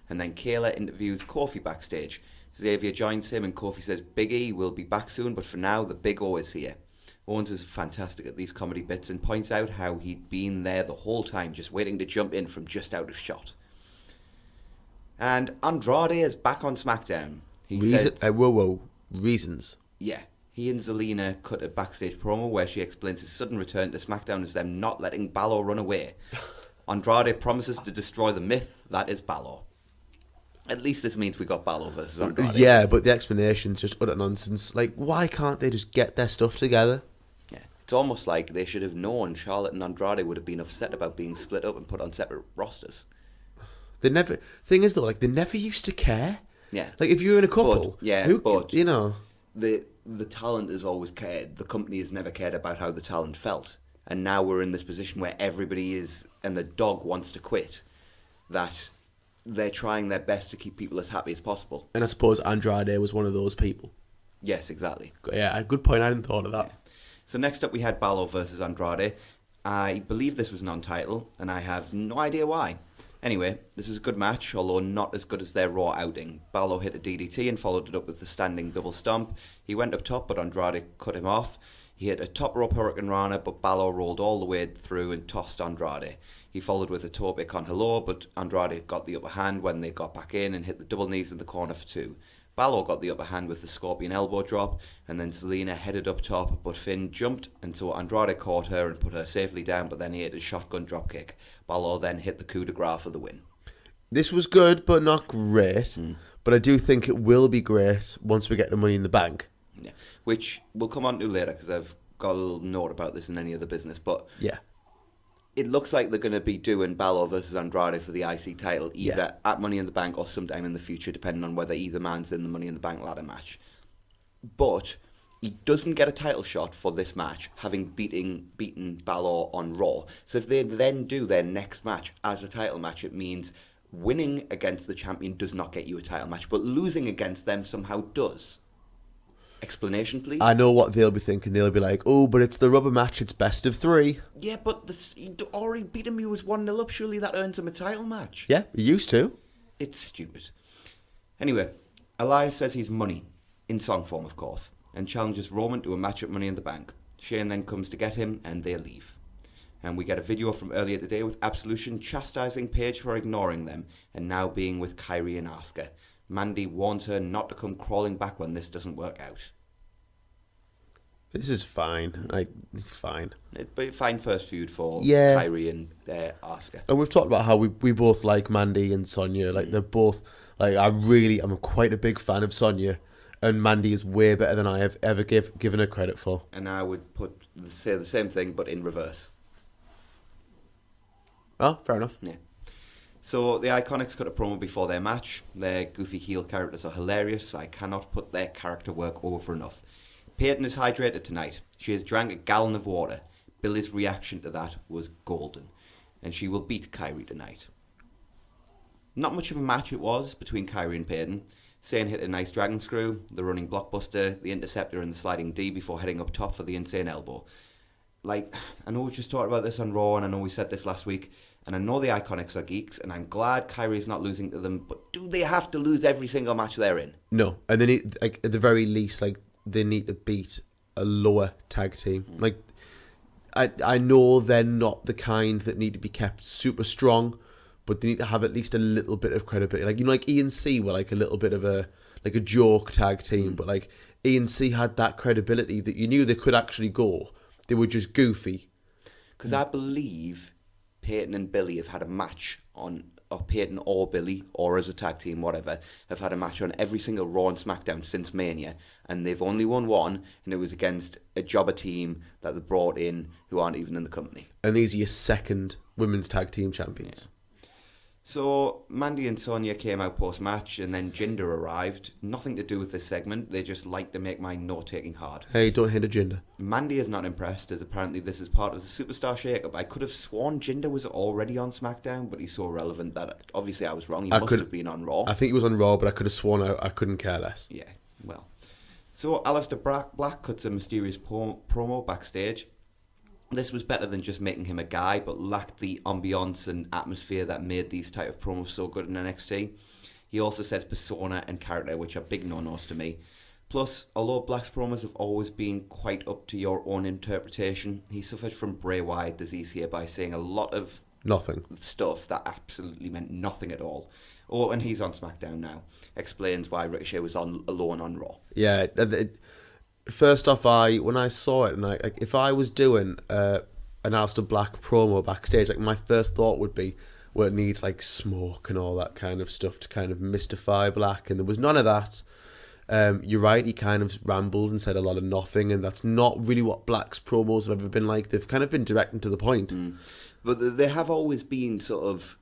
Speaker 2: And then Kayla interviews Kofi backstage. Xavier joins him, and Kofi says Big E will be back soon, but for now, the Big O is here. Owens is fantastic at these comedy bits and points out how he'd been there the whole time, just waiting to jump in from just out of shot. And Andrade is back on SmackDown.
Speaker 1: Reasons.
Speaker 2: Yeah. He and Zelina cut a backstage promo where she explains his sudden return to SmackDown as them not letting Balor run away. Andrade promises to destroy the myth that is Balor. At least this means we got Balor versus Andrade.
Speaker 1: Yeah, but the explanation's just utter nonsense. Like, why can't they just get their stuff together?
Speaker 2: Yeah. It's almost like they should have known Charlotte and Andrade would have been upset about being split up and put on separate rosters.
Speaker 1: They never. Thing is though, like, they never used to care.
Speaker 2: Yeah.
Speaker 1: Like, if you were in a couple,
Speaker 2: but
Speaker 1: you know,
Speaker 2: the talent has always cared. The company has never cared about how the talent felt, and now we're in this position where everybody is, and the dog wants to quit. That they're trying their best to keep people as happy as possible.
Speaker 1: And I suppose Andrade was one of those people.
Speaker 2: Yes, exactly.
Speaker 1: Yeah, good point. I hadn't thought of that.
Speaker 2: Yeah. So next up, we had Balor versus Andrade. I believe this was non-title, and I have no idea why. Anyway, this was a good match, although not as good as their Raw outing. Balor hit a DDT and followed it up with the standing double stomp. He went up top, but Andrade cut him off. He hit a top rope Hurricane Rana, but Balor rolled all the way through and tossed Andrade. He followed with a tope con hilo, but Andrade got the upper hand when they got back in and hit the double knees in the corner for 2. Balor got the upper hand with the Scorpion elbow drop, and then Zelina headed up top, but Finn jumped, and so Andrade caught her and put her safely down, but then he hit a shotgun dropkick. Balor then hit the coup de grace for the win.
Speaker 1: This was good, but not great. But I do think it will be great once we get the Money in the Bank.
Speaker 2: Yeah, which we'll come on to later, because I've got a little note about this in any other business, but
Speaker 1: Yeah.
Speaker 2: it looks like they're going to be doing Balor versus Andrade for the IC title either at Money in the Bank or sometime in the future, depending on whether either man's in the Money in the Bank ladder match. But he doesn't get a title shot for this match, having beaten Balor on Raw. So if they then do their next match as a title match, it means winning against the champion does not get you a title match, but losing against them somehow does. Explanation, please?
Speaker 1: I know what they'll be thinking. They'll be like, oh, but it's the rubber match. It's best of 3.
Speaker 2: Yeah, but he already beat him. He was 1-0 up. Surely that earns him a title match.
Speaker 1: Yeah, he used to.
Speaker 2: It's stupid. Anyway, Elias says he's money, in song form, of course, and challenges Roman to a match at Money in the Bank. Shane then comes to get him, and they leave. And we get a video from earlier today with Absolution chastising Paige for ignoring them, and now being with Kyrie and Asuka. Mandy warns her not to come crawling back when this doesn't work out.
Speaker 1: This is fine. It's fine.
Speaker 2: It'd be a fine first feud for
Speaker 1: Yeah.
Speaker 2: Kyrie and Asuka.
Speaker 1: And we've talked about how we both like Mandy and Sonya. Like, they're both... Like, I'm quite a big fan of Sonya. And Mandy is way better than I have ever given her credit for.
Speaker 2: And I would say the same thing, but in reverse.
Speaker 1: Oh, fair enough.
Speaker 2: Yeah. So the Iconics cut a promo before their match. Their goofy heel characters are hilarious. I cannot put their character work over enough. Peyton is hydrated tonight. She has drank a gallon of water. Billy's reaction to that was golden. And she will beat Kyrie tonight. Not much of a match it was between Kyrie and Peyton. Sane hit a nice dragon screw, the running blockbuster, the interceptor and the sliding D before heading up top for the insane elbow. Like, I know we just talked about this on Raw, and I know we said this last week, and I know the Iconics are geeks, and I'm glad Kyrie's not losing to them, but do they have to lose every single match they're in?
Speaker 1: No. And they need, like, at the very least, like, they need to beat a lower tag team. Like, I know they're not the kind that need to be kept super strong, but they need to have at least a little bit of credibility. Like, you know, like E&C were like a little bit of a joke tag team, but like E&C had that credibility that you knew they could actually go. They were just goofy.
Speaker 2: Because I believe Peyton and Billy have had a match or Peyton or Billy, or as a tag team, whatever, have had a match on every single Raw and SmackDown since Mania, and they've only won one, and it was against a jobber team that they brought in who aren't even in the company.
Speaker 1: And these are your second women's tag team champions.
Speaker 2: Yeah. So Mandy and Sonya came out post-match, and then Jinder arrived. Nothing to do with this segment. They just like to make my note-taking hard.
Speaker 1: Hey, don't hit a Jinder.
Speaker 2: Mandy is not impressed, as apparently this is part of the Superstar shake-up. I could have sworn Jinder was already on SmackDown, but he's so relevant that obviously I was wrong. He must have been on Raw.
Speaker 1: I think he was on Raw, but I could have sworn I couldn't care less.
Speaker 2: Yeah, well. So Aleister Black cuts a mysterious promo backstage. This was better than just making him a guy, but lacked the ambiance and atmosphere that made these type of promos so good in NXT. He also says persona and character, which are big no-nos to me. Plus, although Black's promos have always been quite up to your own interpretation, he suffered from Bray Wyatt disease here by saying a lot of stuff that absolutely meant nothing at all. Oh, and he's on SmackDown now. Explains why Ricochet was alone on Raw.
Speaker 1: Yeah, first off, when I saw it, and if I was doing an Aleister Black promo backstage, like, my first thought would be, well, it needs like smoke and all that kind of stuff to kind of mystify Black, and there was none of that. You're right, he kind of rambled and said a lot of nothing, and that's not really what Black's promos have ever been like. They've kind of been direct and to the point.
Speaker 2: But there have always been sort of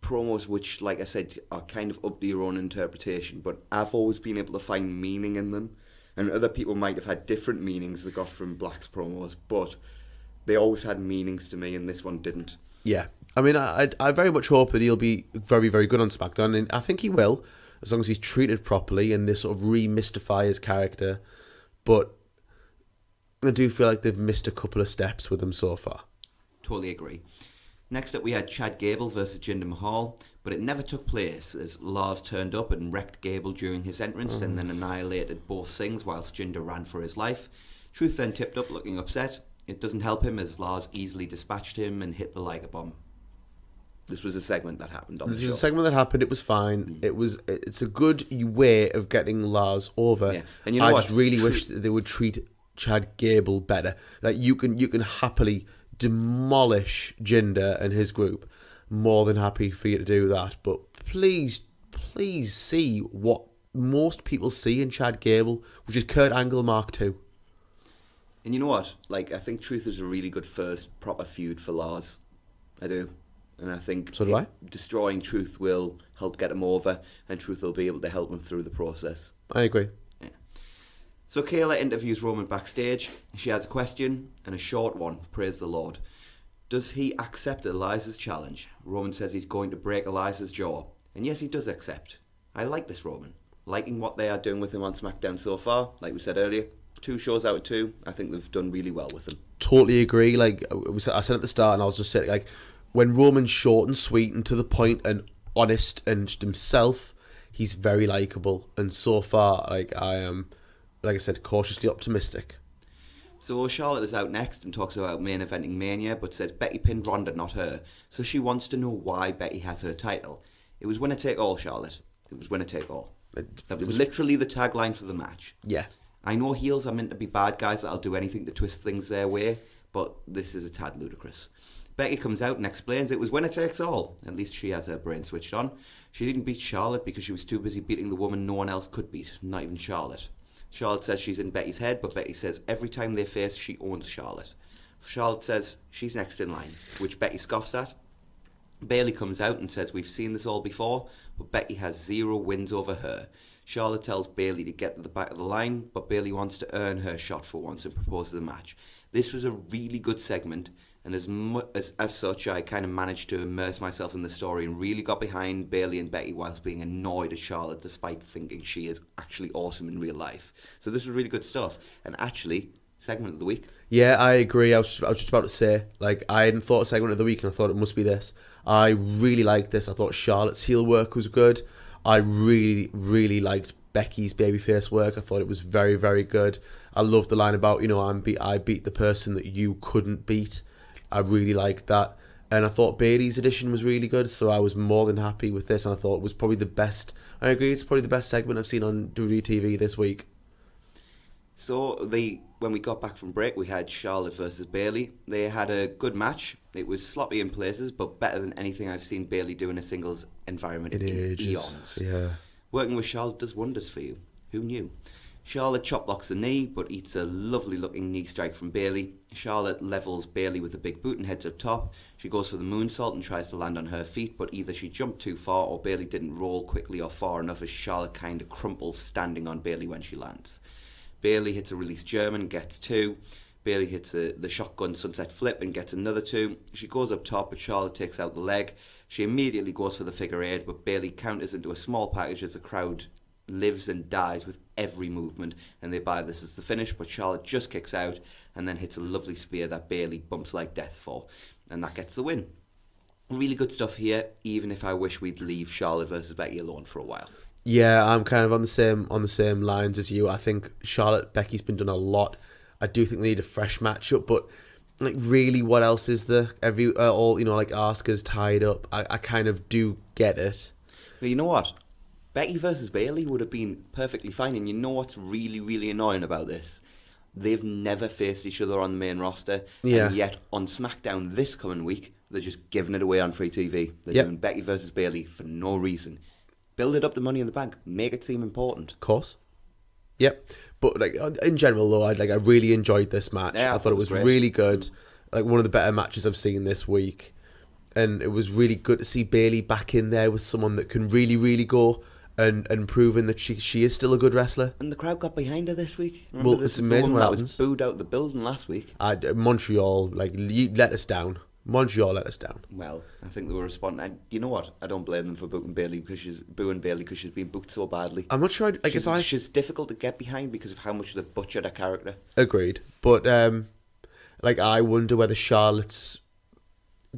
Speaker 2: promos which, like I said, are kind of up to your own interpretation, but I've always been able to find meaning in them. And other people might have had different meanings they got from Black's promos, but they always had meanings to me, and this one didn't.
Speaker 1: Yeah. I mean, I very much hope that he'll be very, very good on SmackDown, and I think he will, as long as he's treated properly and they sort of remystify his character. But I do feel like they've missed a couple of steps with him so far.
Speaker 2: Totally agree. Next up, we had Chad Gable versus Jinder Mahal, but it never took place as Lars turned up and wrecked Gable during his entrance and then annihilated both things whilst Jinder ran for his life. Truth then tipped up looking upset. It doesn't help him as Lars easily dispatched him and hit the Liger bomb. This was a segment that happened on the show.
Speaker 1: This was a segment that happened. It was fine. It's a good way of getting Lars over.
Speaker 2: Yeah. And you know
Speaker 1: I
Speaker 2: what?
Speaker 1: just really wish that they would treat Chad Gable better. Like you can happily demolish Jinder and his group. More than happy for you to do that, but please see what most people see in Chad Gable, which is Kurt Angle Mark II.
Speaker 2: And you know what? Like, I think Truth is a really good first proper feud for Lars. I do. And I think
Speaker 1: So do I.
Speaker 2: destroying Truth will help get him over, and Truth will be able to help him through the process.
Speaker 1: I agree.
Speaker 2: Yeah. So Kayla interviews Roman backstage. She has a question, and a short one. Praise the Lord. Does he accept Eliza's challenge? Roman says he's going to break Eliza's jaw. And yes, he does accept. I like this Roman. Liking what they are doing with him on SmackDown so far. Like we said earlier, 2 shows out of 2. I think they've done really well with him.
Speaker 1: Totally agree. Like I said at the start, and I was just saying, like, when Roman's short and sweet and to the point and honest and just himself, he's very likable. And so far, like, I am, like I said, cautiously optimistic.
Speaker 2: So Charlotte is out next and talks about main eventing Mania, but says Becky pinned Ronda, not her. So she wants to know why Becky has her title. It was winner take all, Charlotte. It was winner take all. That was literally the tagline for the match.
Speaker 1: Yeah.
Speaker 2: I know heels are meant to be bad guys that'll do anything to twist things their way, but this is a tad ludicrous. Becky comes out and explains it was winner takes all. At least she has her brain switched on. She didn't beat Charlotte because she was too busy beating the woman no one else could beat, not even Charlotte. Charlotte says she's in Becky's head, but Becky says every time they face, she owns Charlotte. Charlotte says she's next in line, which Becky scoffs at. Bayley comes out and says we've seen this all before, but Becky has 0 wins over her. Charlotte tells Bayley to get to the back of the line, but Bayley wants to earn her shot for once and proposes a match. This was a really good segment, and as such, I kind of managed to immerse myself in the story and really got behind Bayley and Becky whilst being annoyed at Charlotte despite thinking she is actually awesome in real life. So this was really good stuff. And actually, segment of the week.
Speaker 1: Yeah, I agree. I was just about to say, like, I hadn't thought of segment of the week, and I thought it must be this. I really liked this. I thought Charlotte's heel work was good. I really liked Becky's babyface work. I thought it was very, very good. I loved the line about, I beat the person that you couldn't beat. I really liked that. And I thought Bayley's edition was really good, so I was more than happy with this, and I thought it was probably the best. I agree, it's probably the best segment I've seen on WWE TV this week.
Speaker 2: So when we got back from break, we had Charlotte versus Bayley. They had a good match. It was sloppy in places, but better than anything I've seen Bayley do in a singles environment in eons.
Speaker 1: Yeah.
Speaker 2: Working with Charlotte does wonders for you. Who knew? Charlotte chop blocks the knee, but eats a lovely looking knee strike from Bayley. Charlotte levels Bayley with a big boot and heads up top. She goes for the moonsault and tries to land on her feet, but either she jumped too far or Bayley didn't roll quickly or far enough as Charlotte kind of crumples standing on Bayley when she lands. Bayley hits a release German, gets 2. Bayley hits the shotgun sunset flip and gets another 2. She goes up top, but Charlotte takes out the leg. She immediately goes for the figure 8, but Bayley counters into a small package as the crowd lives and dies with every movement, and they buy this as the finish, but Charlotte just kicks out and then hits a lovely spear that Bayley bumps like death for, and that gets the win. Really good stuff here, even if I wish we'd leave Charlotte versus Becky alone for a while.
Speaker 1: Yeah, I'm kind of on the same lines as you. I think Becky's been done a lot. I do think they need a fresh matchup, but like, really, what else is there? Asuka's tied up. I kind of do get it.
Speaker 2: But you know what? Becky versus Bayley would have been perfectly fine, and you know what's really, really annoying about this? They've never faced each other on the main roster, and yet on SmackDown this coming week, they're just giving it away on free TV. They're doing Becky versus Bayley for no reason. Build it up to Money in the Bank. Make it seem important.
Speaker 1: Of course. Yep. But like in general, though, I really enjoyed this match.
Speaker 2: Yeah,
Speaker 1: I thought it was really good. Like one of the better matches I've seen this week, and it was really good to see Bayley back in there with someone that can really, really go. And proving that she is still a good wrestler.
Speaker 2: And the crowd got behind her this week.
Speaker 1: Well, it's amazing what happens.
Speaker 2: Was booed out the building last week.
Speaker 1: Montreal, let us down. Montreal let us down.
Speaker 2: Well, I think they were responding. And you know what? I don't blame them for booing Bayley because she's been booked so badly.
Speaker 1: I'm not sure.
Speaker 2: She's difficult to get behind because of how much they've butchered her character.
Speaker 1: Agreed, but I wonder whether Charlotte's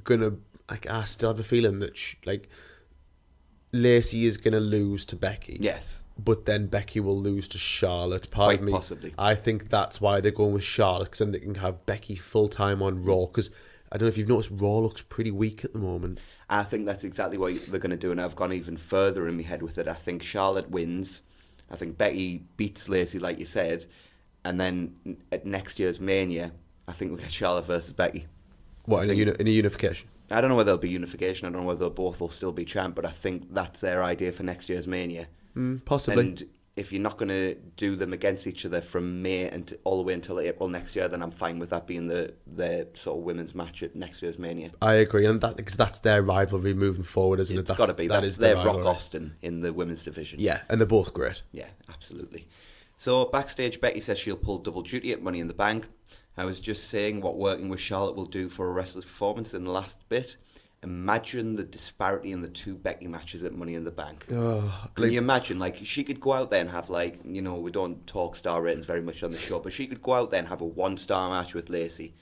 Speaker 1: gonna. I still have a feeling that Lacey is going to lose to Becky.
Speaker 2: Yes,
Speaker 1: But then Becky will lose to Charlotte. Part of
Speaker 2: quite
Speaker 1: me,
Speaker 2: possibly.
Speaker 1: I think that's why they're going with Charlotte, because then they can have Becky full-time on Raw. Because I don't know if you've noticed, Raw looks pretty weak at the moment.
Speaker 2: I think that's exactly what they're going to do, and I've gone even further in my head with it. I think Charlotte wins. I think Becky beats Lacey, like you said, and then at next year's Mania, I think we'll get Charlotte versus Becky.
Speaker 1: What, in a unification?
Speaker 2: I don't know whether there'll be unification. I don't know whether both will still be champ, but I think that's their idea for next year's Mania.
Speaker 1: Possibly.
Speaker 2: And if you're not going to do them against each other from May and all the way until April next year, then I'm fine with that being the sort of women's match at next year's Mania.
Speaker 1: I agree, and because that's their rivalry moving forward, isn't it?
Speaker 2: It's got to be. That is
Speaker 1: their
Speaker 2: their Rock
Speaker 1: rivalry.
Speaker 2: Austin in the women's division.
Speaker 1: Yeah, and they're both great.
Speaker 2: Yeah, absolutely. So backstage, Becky says she'll pull double duty at Money in the Bank. I was just saying what working with Charlotte will do for a wrestler's performance in the last bit. Imagine the disparity in the two Becky matches at Money in the Bank. Can you imagine? Like, she could go out there and have, like, you know, we don't talk star ratings very much on the show, but she could go out there and have a 1-star match with Lacey.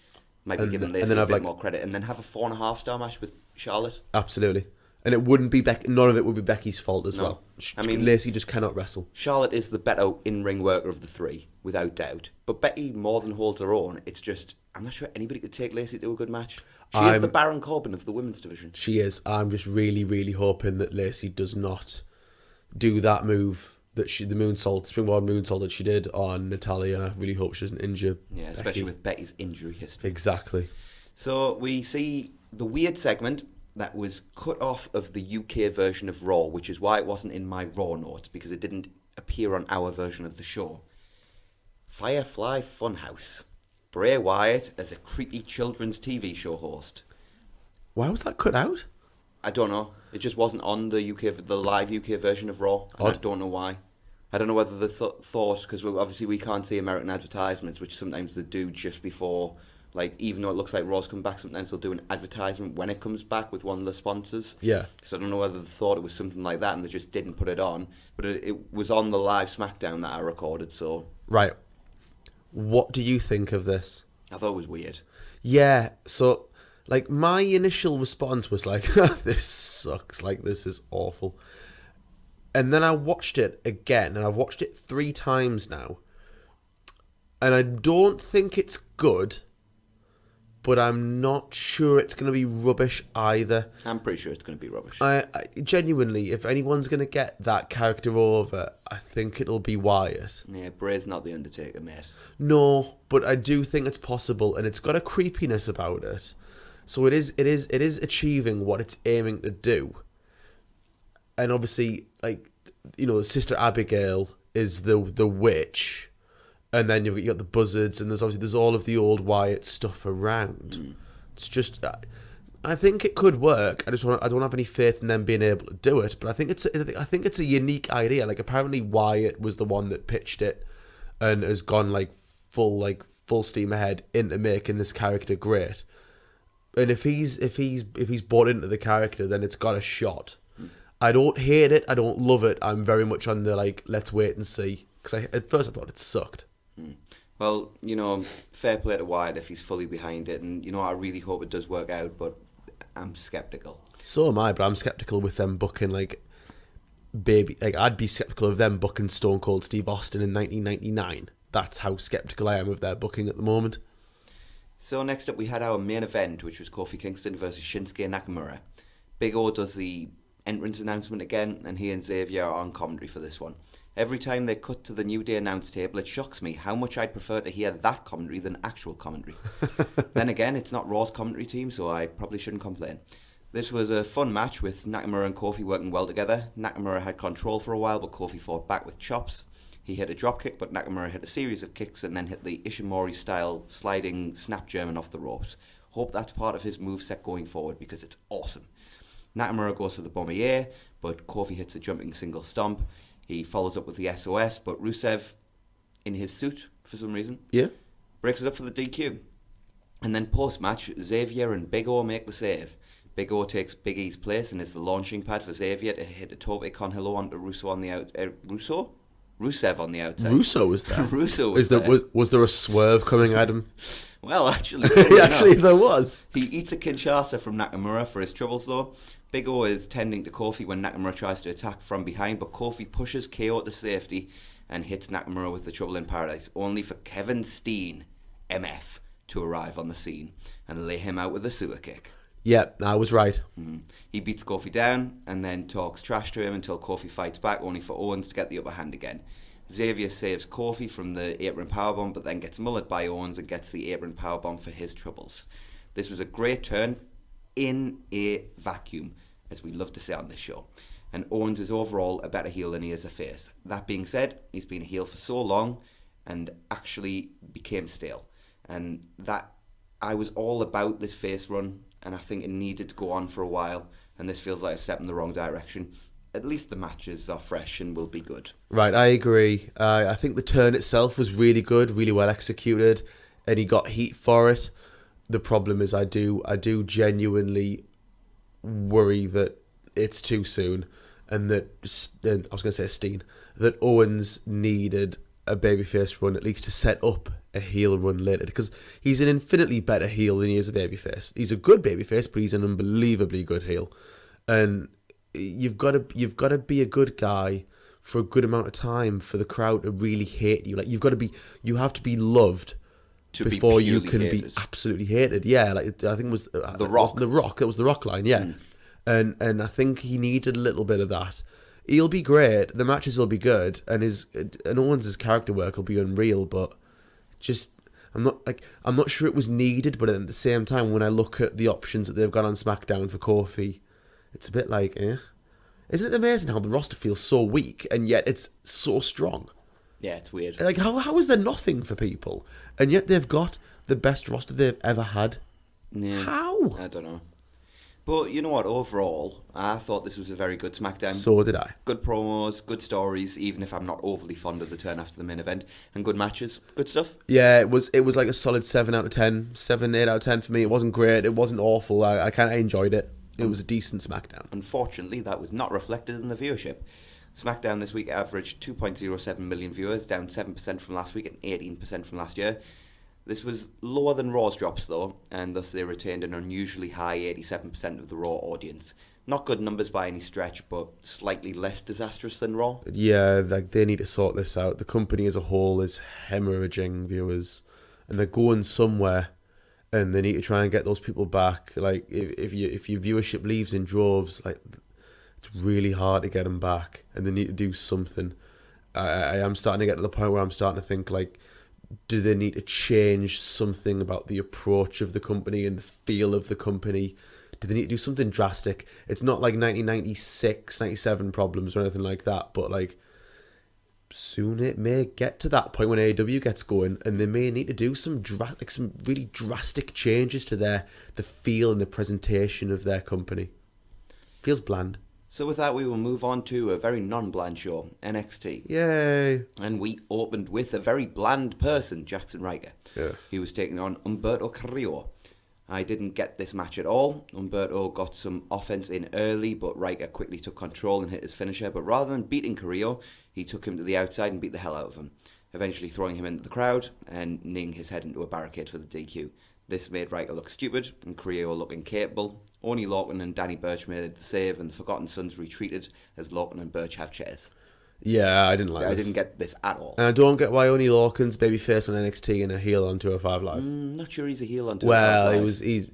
Speaker 2: Might be giving Lacey a bit more credit. And then have a 4.5-star match with Charlotte.
Speaker 1: Absolutely. And it wouldn't be none of it would be Becky's fault as well.
Speaker 2: I mean,
Speaker 1: Lacey just cannot wrestle.
Speaker 2: Charlotte is the better in-ring worker of the three, without doubt. But Becky more than holds her own. It's just, I'm not sure anybody could take Lacey to a good match. She is the Baron Corbin of the women's division.
Speaker 1: She is. I'm just really, really hoping that Lacey does not do that move the moonsault, springboard moonsault that she did on Natalia, and I really hope she doesn't injure
Speaker 2: Yeah, especially with Becky's injury history.
Speaker 1: Exactly.
Speaker 2: So we see the weird segment that was cut off of the UK version of Raw, which is why it wasn't in my Raw notes, because it didn't appear on our version of the show. Firefly Funhouse. Bray Wyatt as a creepy children's TV show host.
Speaker 1: Why was that cut out?
Speaker 2: I don't know. It just wasn't on the live UK version of Raw. And I don't know why. I don't know whether they thought, because obviously we can't see American advertisements, which sometimes they do just before, like, even though it looks like Raw's come back, sometimes they'll do an advertisement when it comes back with one of the sponsors.
Speaker 1: Yeah.
Speaker 2: So I don't know whether they thought it was something like that and they just didn't put it on. But it was on the live SmackDown that I recorded, so...
Speaker 1: Right. What do you think of this?
Speaker 2: I thought it was weird.
Speaker 1: Yeah, so, like, my initial response was like, this sucks, like, this is awful. And then I watched it again, and I've watched it 3 times now. And I don't think it's good, but I'm not sure it's going to be rubbish either.
Speaker 2: I'm pretty sure it's going to be rubbish.
Speaker 1: I genuinely, if anyone's going to get that character over, I think it'll be Wyatt.
Speaker 2: Yeah, Bray's not the Undertaker, mate.
Speaker 1: No, but I do think it's possible, and it's got a creepiness about it. So it is achieving what it's aiming to do. And obviously, like, you know, Sister Abigail is the witch. And then you got the buzzards, and there's all of the old Wyatt stuff around. It's just, I think it could work. I don't have any faith in them being able to do it, but I think it's a unique idea. Like, apparently Wyatt was the one that pitched it, and has gone full steam ahead into making this character great. And if he's bought into the character, then it's got a shot. I don't hate it. I don't love it. I'm very much on the, like, let's wait and see. Because at first I thought it sucked.
Speaker 2: Well, you know, fair play to Wyatt if he's fully behind it, and, you know, I really hope it does work out, but I'm sceptical.
Speaker 1: So am I, but I'm sceptical with them booking, like, I'd be sceptical of them booking Stone Cold Steve Austin in 1999. That's how sceptical I am of their booking at the moment.
Speaker 2: So next up we had our main event, which was Kofi Kingston versus Shinsuke Nakamura. Big O does the entrance announcement again, and he and Xavier are on commentary for this one. Every time they cut to the New Day announce table, it shocks me how much I'd prefer to hear that commentary than actual commentary. Then again, it's not Raw's commentary team, so I probably shouldn't complain. This was a fun match with Nakamura and Kofi working well together. Nakamura had control for a while, but Kofi fought back with chops. He hit a dropkick, but Nakamura hit a series of kicks and then hit the Ishimori-style sliding snap German off the ropes. Hope that's part of his moveset going forward, because it's awesome. Nakamura goes for the Bombardier, but Kofi hits a jumping single stomp. He follows up with the SOS, but Rusev, in his suit, for some reason, breaks it up for the DQ. And then post-match, Xavier and Big O make the save. Big O takes Big E's place and is the launching pad for Xavier to hit a tope con hilo onto Rusev on the outside.
Speaker 1: Russo was there.
Speaker 2: Russo was there.
Speaker 1: Was there a swerve coming at him?
Speaker 2: Well, actually,
Speaker 1: Actually, there was.
Speaker 2: He eats a Kinshasa from Nakamura for his troubles, though. Big O is tending to Kofi when Nakamura tries to attack from behind, but Kofi pushes KO to safety and hits Nakamura with the Trouble in Paradise, only for Kevin Steen, MF, to arrive on the scene and lay him out with a sewer kick.
Speaker 1: Yeah, I was right.
Speaker 2: He beats Kofi down and then talks trash to him until Kofi fights back, only for Owens to get the upper hand again. Xavier saves Kofi from the apron powerbomb, but then gets mullered by Owens and gets the apron powerbomb for his troubles. This was a great turn in a vacuum, as we love to say on this show. And Owens is overall a better heel than he is a face. That being said, he's been a heel for so long and actually became stale. And that I was all about this face run, and I think it needed to go on for a while, and this feels like a step in the wrong direction. At least the matches are fresh and will be good.
Speaker 1: Right, I agree. I think the turn itself was really good, really well executed, and he got heat for it. The problem is I do genuinely worry that it's too soon, and that I was going to say Steen, that Owens needed a babyface run at least to set up a heel run later, because he's an infinitely better heel than he is a babyface. He's a good babyface, but he's an unbelievably good heel, and you've got to be a good guy for a good amount of time for the crowd to really hate you. Like you have to be loved before you can be absolutely hated. Yeah, like I think it was
Speaker 2: The Rock.
Speaker 1: The Rock. That was the Rock line. Yeah, and I think he needed a little bit of that. He'll be great. The matches will be good, and Owens' character work will be unreal. But just I'm not sure it was needed. But at the same time, when I look at the options that they've got on SmackDown for Kofi, it's a bit like, Isn't it amazing how the roster feels so weak and yet it's so strong?
Speaker 2: Yeah, it's weird.
Speaker 1: Like, how is there nothing for people? And yet they've got the best roster they've ever had.
Speaker 2: Yeah,
Speaker 1: How?
Speaker 2: I don't know. But you know what, overall, I thought this was a very good SmackDown.
Speaker 1: So did I.
Speaker 2: Good promos, good stories, even if I'm not overly fond of the turn after the main event, and good matches. Good stuff.
Speaker 1: Yeah, it was like a solid 7 out of 10, 7, 8 out of 10 for me. It wasn't great, it wasn't awful. I kind of enjoyed it. It was a decent SmackDown.
Speaker 2: Unfortunately, that was not reflected in the viewership. SmackDown this week averaged 2.07 million viewers, down 7% from last week and 18% from last year. This was lower than Raw's drops though, and thus they retained an unusually high 87% of the Raw audience. Not good numbers by any stretch, but slightly less disastrous than Raw.
Speaker 1: Yeah, like they need to sort this out. The company as a whole is hemorrhaging viewers, and they're going somewhere, and they need to try and get those people back. Like if your viewership leaves in droves, like it's really hard to get them back, and they need to do something. I am starting to get to the point where I'm starting to think, like, do they need to change something about the approach of the company and the feel of the company? Do they need to do something drastic? It's not like 1996, 97 problems or anything like that, but like soon it may get to that point when AEW gets going, and they may need to do some really drastic changes to the feel and the presentation of their company. Feels bland.
Speaker 2: So with that, we will move on to a very non-bland show, NXT.
Speaker 1: Yay!
Speaker 2: And we opened with a very bland person, Jackson Riker.
Speaker 1: Yes.
Speaker 2: He was taking on Humberto Carrillo. I didn't get this match at all. Humberto got some offense in early, but Riker quickly took control and hit his finisher. But rather than beating Carrillo, he took him to the outside and beat the hell out of him, eventually throwing him into the crowd and kneeing his head into a barricade for the DQ. This made Riker look stupid and Carrillo look incapable. Only Lorcan and Danny Burch made the save, and the Forgotten Sons retreated as Lorcan and Burch have chairs.
Speaker 1: Yeah, I didn't like this.
Speaker 2: I didn't get this at all.
Speaker 1: And I don't get why only Lorcan's babyface on NXT and a heel on 205 Live.
Speaker 2: Not sure he's a heel on 205
Speaker 1: Well,
Speaker 2: Live.
Speaker 1: he's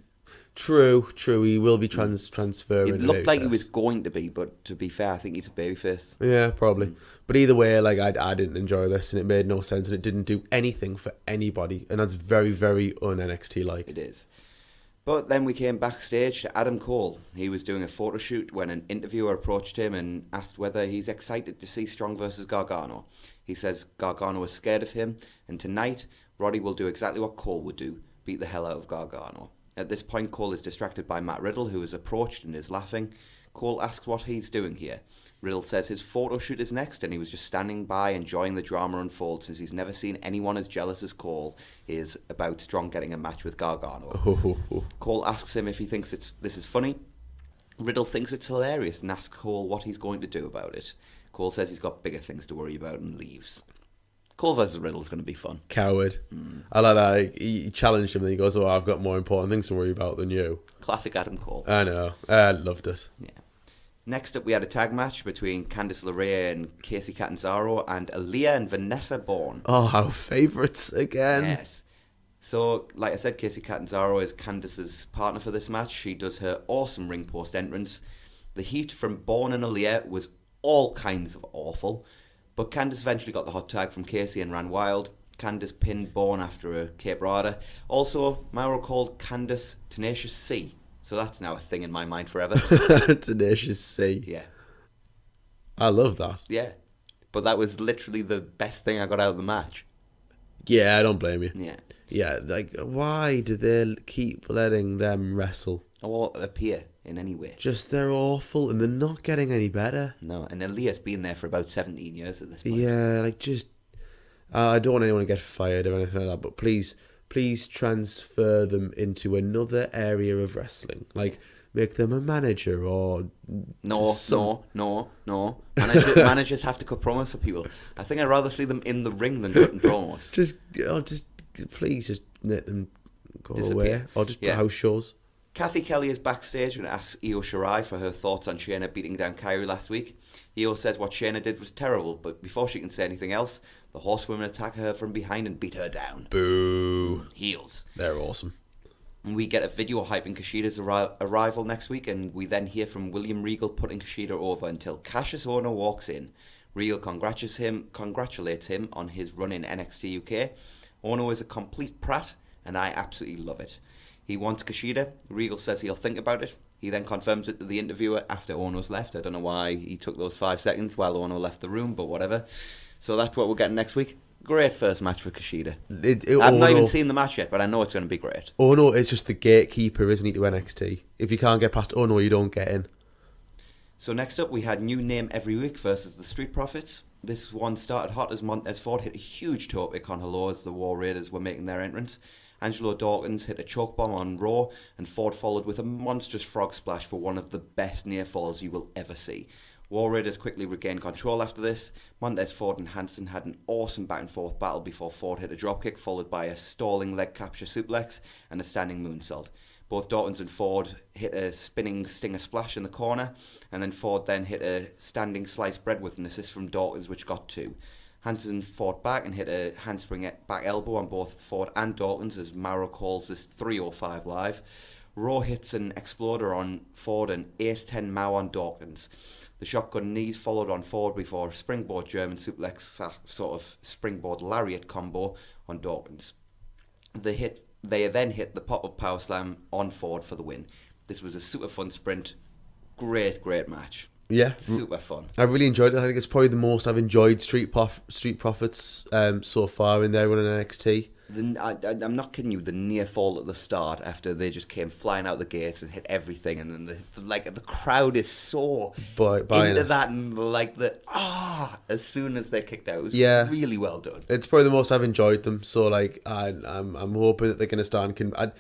Speaker 1: true. He will be transferring.
Speaker 2: It looked like he was going to be, but to be fair, I think he's a babyface.
Speaker 1: Yeah, probably. But either way, like I didn't enjoy this, and it made no sense, and it didn't do anything for anybody, and that's very, very un-NXT like.
Speaker 2: It is. But then we came backstage to Adam Cole. He was doing a photo shoot when an interviewer approached him and asked whether he's excited to see Strong versus Gargano. He says Gargano is scared of him, and tonight Roddy will do exactly what Cole would do, beat the hell out of Gargano. At this point, Cole is distracted by Matt Riddle, who is approached and is laughing. Cole asks what he's doing here. Riddle says his photo shoot is next, and he was just standing by enjoying the drama unfold, since he's never seen anyone as jealous as Cole is about Strong getting a match with Gargano. Cole asks him if he thinks this is funny. Riddle thinks it's hilarious and asks Cole what he's going to do about it. Cole says he's got bigger things to worry about and leaves. Cole versus Riddle's going to be fun.
Speaker 1: Coward. I like that. Like, he challenged him and he goes, "Oh, I've got more important things to worry about than you."
Speaker 2: Classic Adam Cole.
Speaker 1: I know. I loved it.
Speaker 2: Yeah. Next up, we had a tag match between Candice LeRae and Casey Catanzaro and Aaliyah and Vanessa Bourne.
Speaker 1: Oh, our favourites again.
Speaker 2: Yes. So, like I said, Casey Catanzaro is Candice's partner for this match. She does her awesome ring post entrance. The heat from Bourne and Aaliyah was all kinds of awful. But Candice eventually got the hot tag from Casey and ran wild. Candice pinned Bourne after a Cape Rada. Also, Mauro called Candice Tenacious C. So that's now a thing in my mind forever.
Speaker 1: Tenacious C.
Speaker 2: Yeah.
Speaker 1: I love that.
Speaker 2: Yeah. But that was literally the best thing I got out of the match.
Speaker 1: Yeah, I don't blame you.
Speaker 2: Yeah.
Speaker 1: Yeah, like, why do they keep letting them wrestle?
Speaker 2: Or appear in any way.
Speaker 1: Just, they're awful and they're not getting any better.
Speaker 2: No, and Aaliyah's been there for about 17 years at this point.
Speaker 1: Yeah, like, just... I don't want anyone to get fired or anything like that, but please transfer them into another area of wrestling. Like, make them a manager or...
Speaker 2: No. Managers have to cut promos for people. I think I'd rather see them in the ring than cutting promos.
Speaker 1: Please just let them go
Speaker 2: Disappear.
Speaker 1: away. Or just put house shows.
Speaker 2: Kathy Kelly is backstage and asks Io Shirai for her thoughts on Shayna beating down Kairi last week. Io says what Shayna did was terrible, but before she can say anything else, the horsewomen attack her from behind and beat her down.
Speaker 1: Boo.
Speaker 2: Heels.
Speaker 1: They're awesome.
Speaker 2: And we get a video hyping Kushida's arrival next week, and we then hear from William Regal putting Kushida over until Cassius Ohno walks in. Regal congratulates him on his run in NXT UK. Ohno is a complete prat, and I absolutely love it. He wants Kushida. Regal says he'll think about it. He then confirms it to the interviewer after Ohno's left. I don't know why he took those 5 seconds while Ohno left the room, but whatever. So that's what we're getting next week. Great first match for Kushida. I've not even seen the match yet, but I know it's going to be great.
Speaker 1: Ohno is just the gatekeeper, isn't he, to NXT? If you can't get past Ohno, you don't get in.
Speaker 2: So next up, we had New Name Every Week versus the Street Profits. This one started hot as Montez Ford hit a huge toe pick on Hello as the War Raiders were making their entrance. Angelo Dawkins hit a choke bomb on Raw, and Ford followed with a monstrous frog splash for one of the best near falls you will ever see. War Raiders quickly regained control after this. Montez Ford and Hansen had an awesome back and forth battle before Ford hit a dropkick, followed by a stalling leg capture suplex and a standing moonsault. Both Dawkins and Ford hit a spinning stinger splash in the corner, and then Ford then hit a standing sliced bread with an assist from Dawkins, which got 2. Hansen fought back and hit a handspring back elbow on both Ford and Dawkins as Mauro calls this 305 live. Raw hits an exploder on Ford and Ace 10 Mao on Dawkins. The shotgun knees followed on Ford before a springboard German suplex, sort of springboard lariat combo on Dawkins. They then hit the pop-up power slam on Ford for the win. This was a super fun sprint. Great match.
Speaker 1: Yeah.
Speaker 2: Super fun.
Speaker 1: I really enjoyed it. I think it's probably the most I've enjoyed Street Profits so far in their run in NXT.
Speaker 2: I'm not kidding you, the near fall at the start after they just came flying out the gates and hit everything, and then the crowd is so into that, and as soon as they kicked out, it was really well done.
Speaker 1: It's probably the most I've enjoyed them. So I'm hoping that they're going to start and I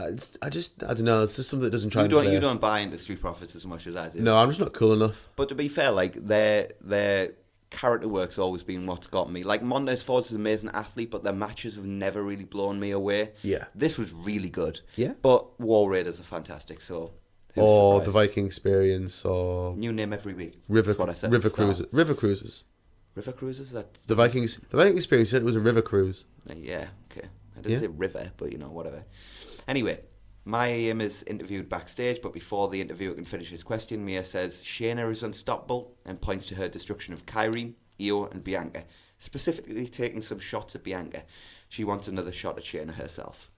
Speaker 1: don't know. It's just something that doesn't translate.
Speaker 2: You don't buy into Street Profits as much as I do.
Speaker 1: No, I'm just not cool enough.
Speaker 2: But to be fair, their character work's always been what's got me. Like, Montez Ford's an amazing athlete, but their matches have never really blown me away.
Speaker 1: Yeah.
Speaker 2: This was really good.
Speaker 1: Yeah.
Speaker 2: But War Raiders are fantastic, so...
Speaker 1: Or the Viking Experience, or...
Speaker 2: New Name Every Week.
Speaker 1: River Cruises. River Cruises?
Speaker 2: That's...
Speaker 1: The Viking Experience said it was a river cruise.
Speaker 2: Yeah, okay. I didn't say river, but, whatever. Anyway... Mia is interviewed backstage, but before the interviewer can finish his question, Mia says Shayna is unstoppable and points to her destruction of Kairi, Io and Bianca, specifically taking some shots at Bianca. She wants another shot at Shayna herself.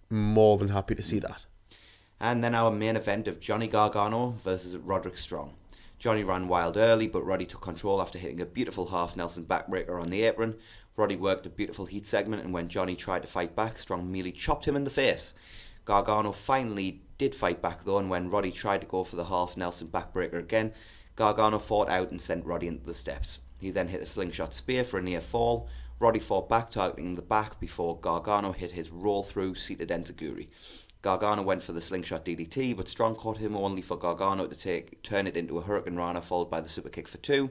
Speaker 1: More than happy to see that.
Speaker 2: And then our main event of Johnny Gargano versus Roderick Strong. Johnny ran wild early, but Roddy took control after hitting a beautiful half Nelson backbreaker on the apron. Roddy worked a beautiful heat segment, and when Johnny tried to fight back, Strong merely chopped him in the face. Gargano finally did fight back though, and when Roddy tried to go for the half Nelson backbreaker again, Gargano fought out and sent Roddy into the steps. He then hit a slingshot spear for a near fall. Roddy fought back, targeting the back before Gargano hit his roll through seated enziguri. Gargano went for the slingshot DDT, but Strong caught him only for Gargano to turn it into a Hurricane Rana, followed by the super kick for 2.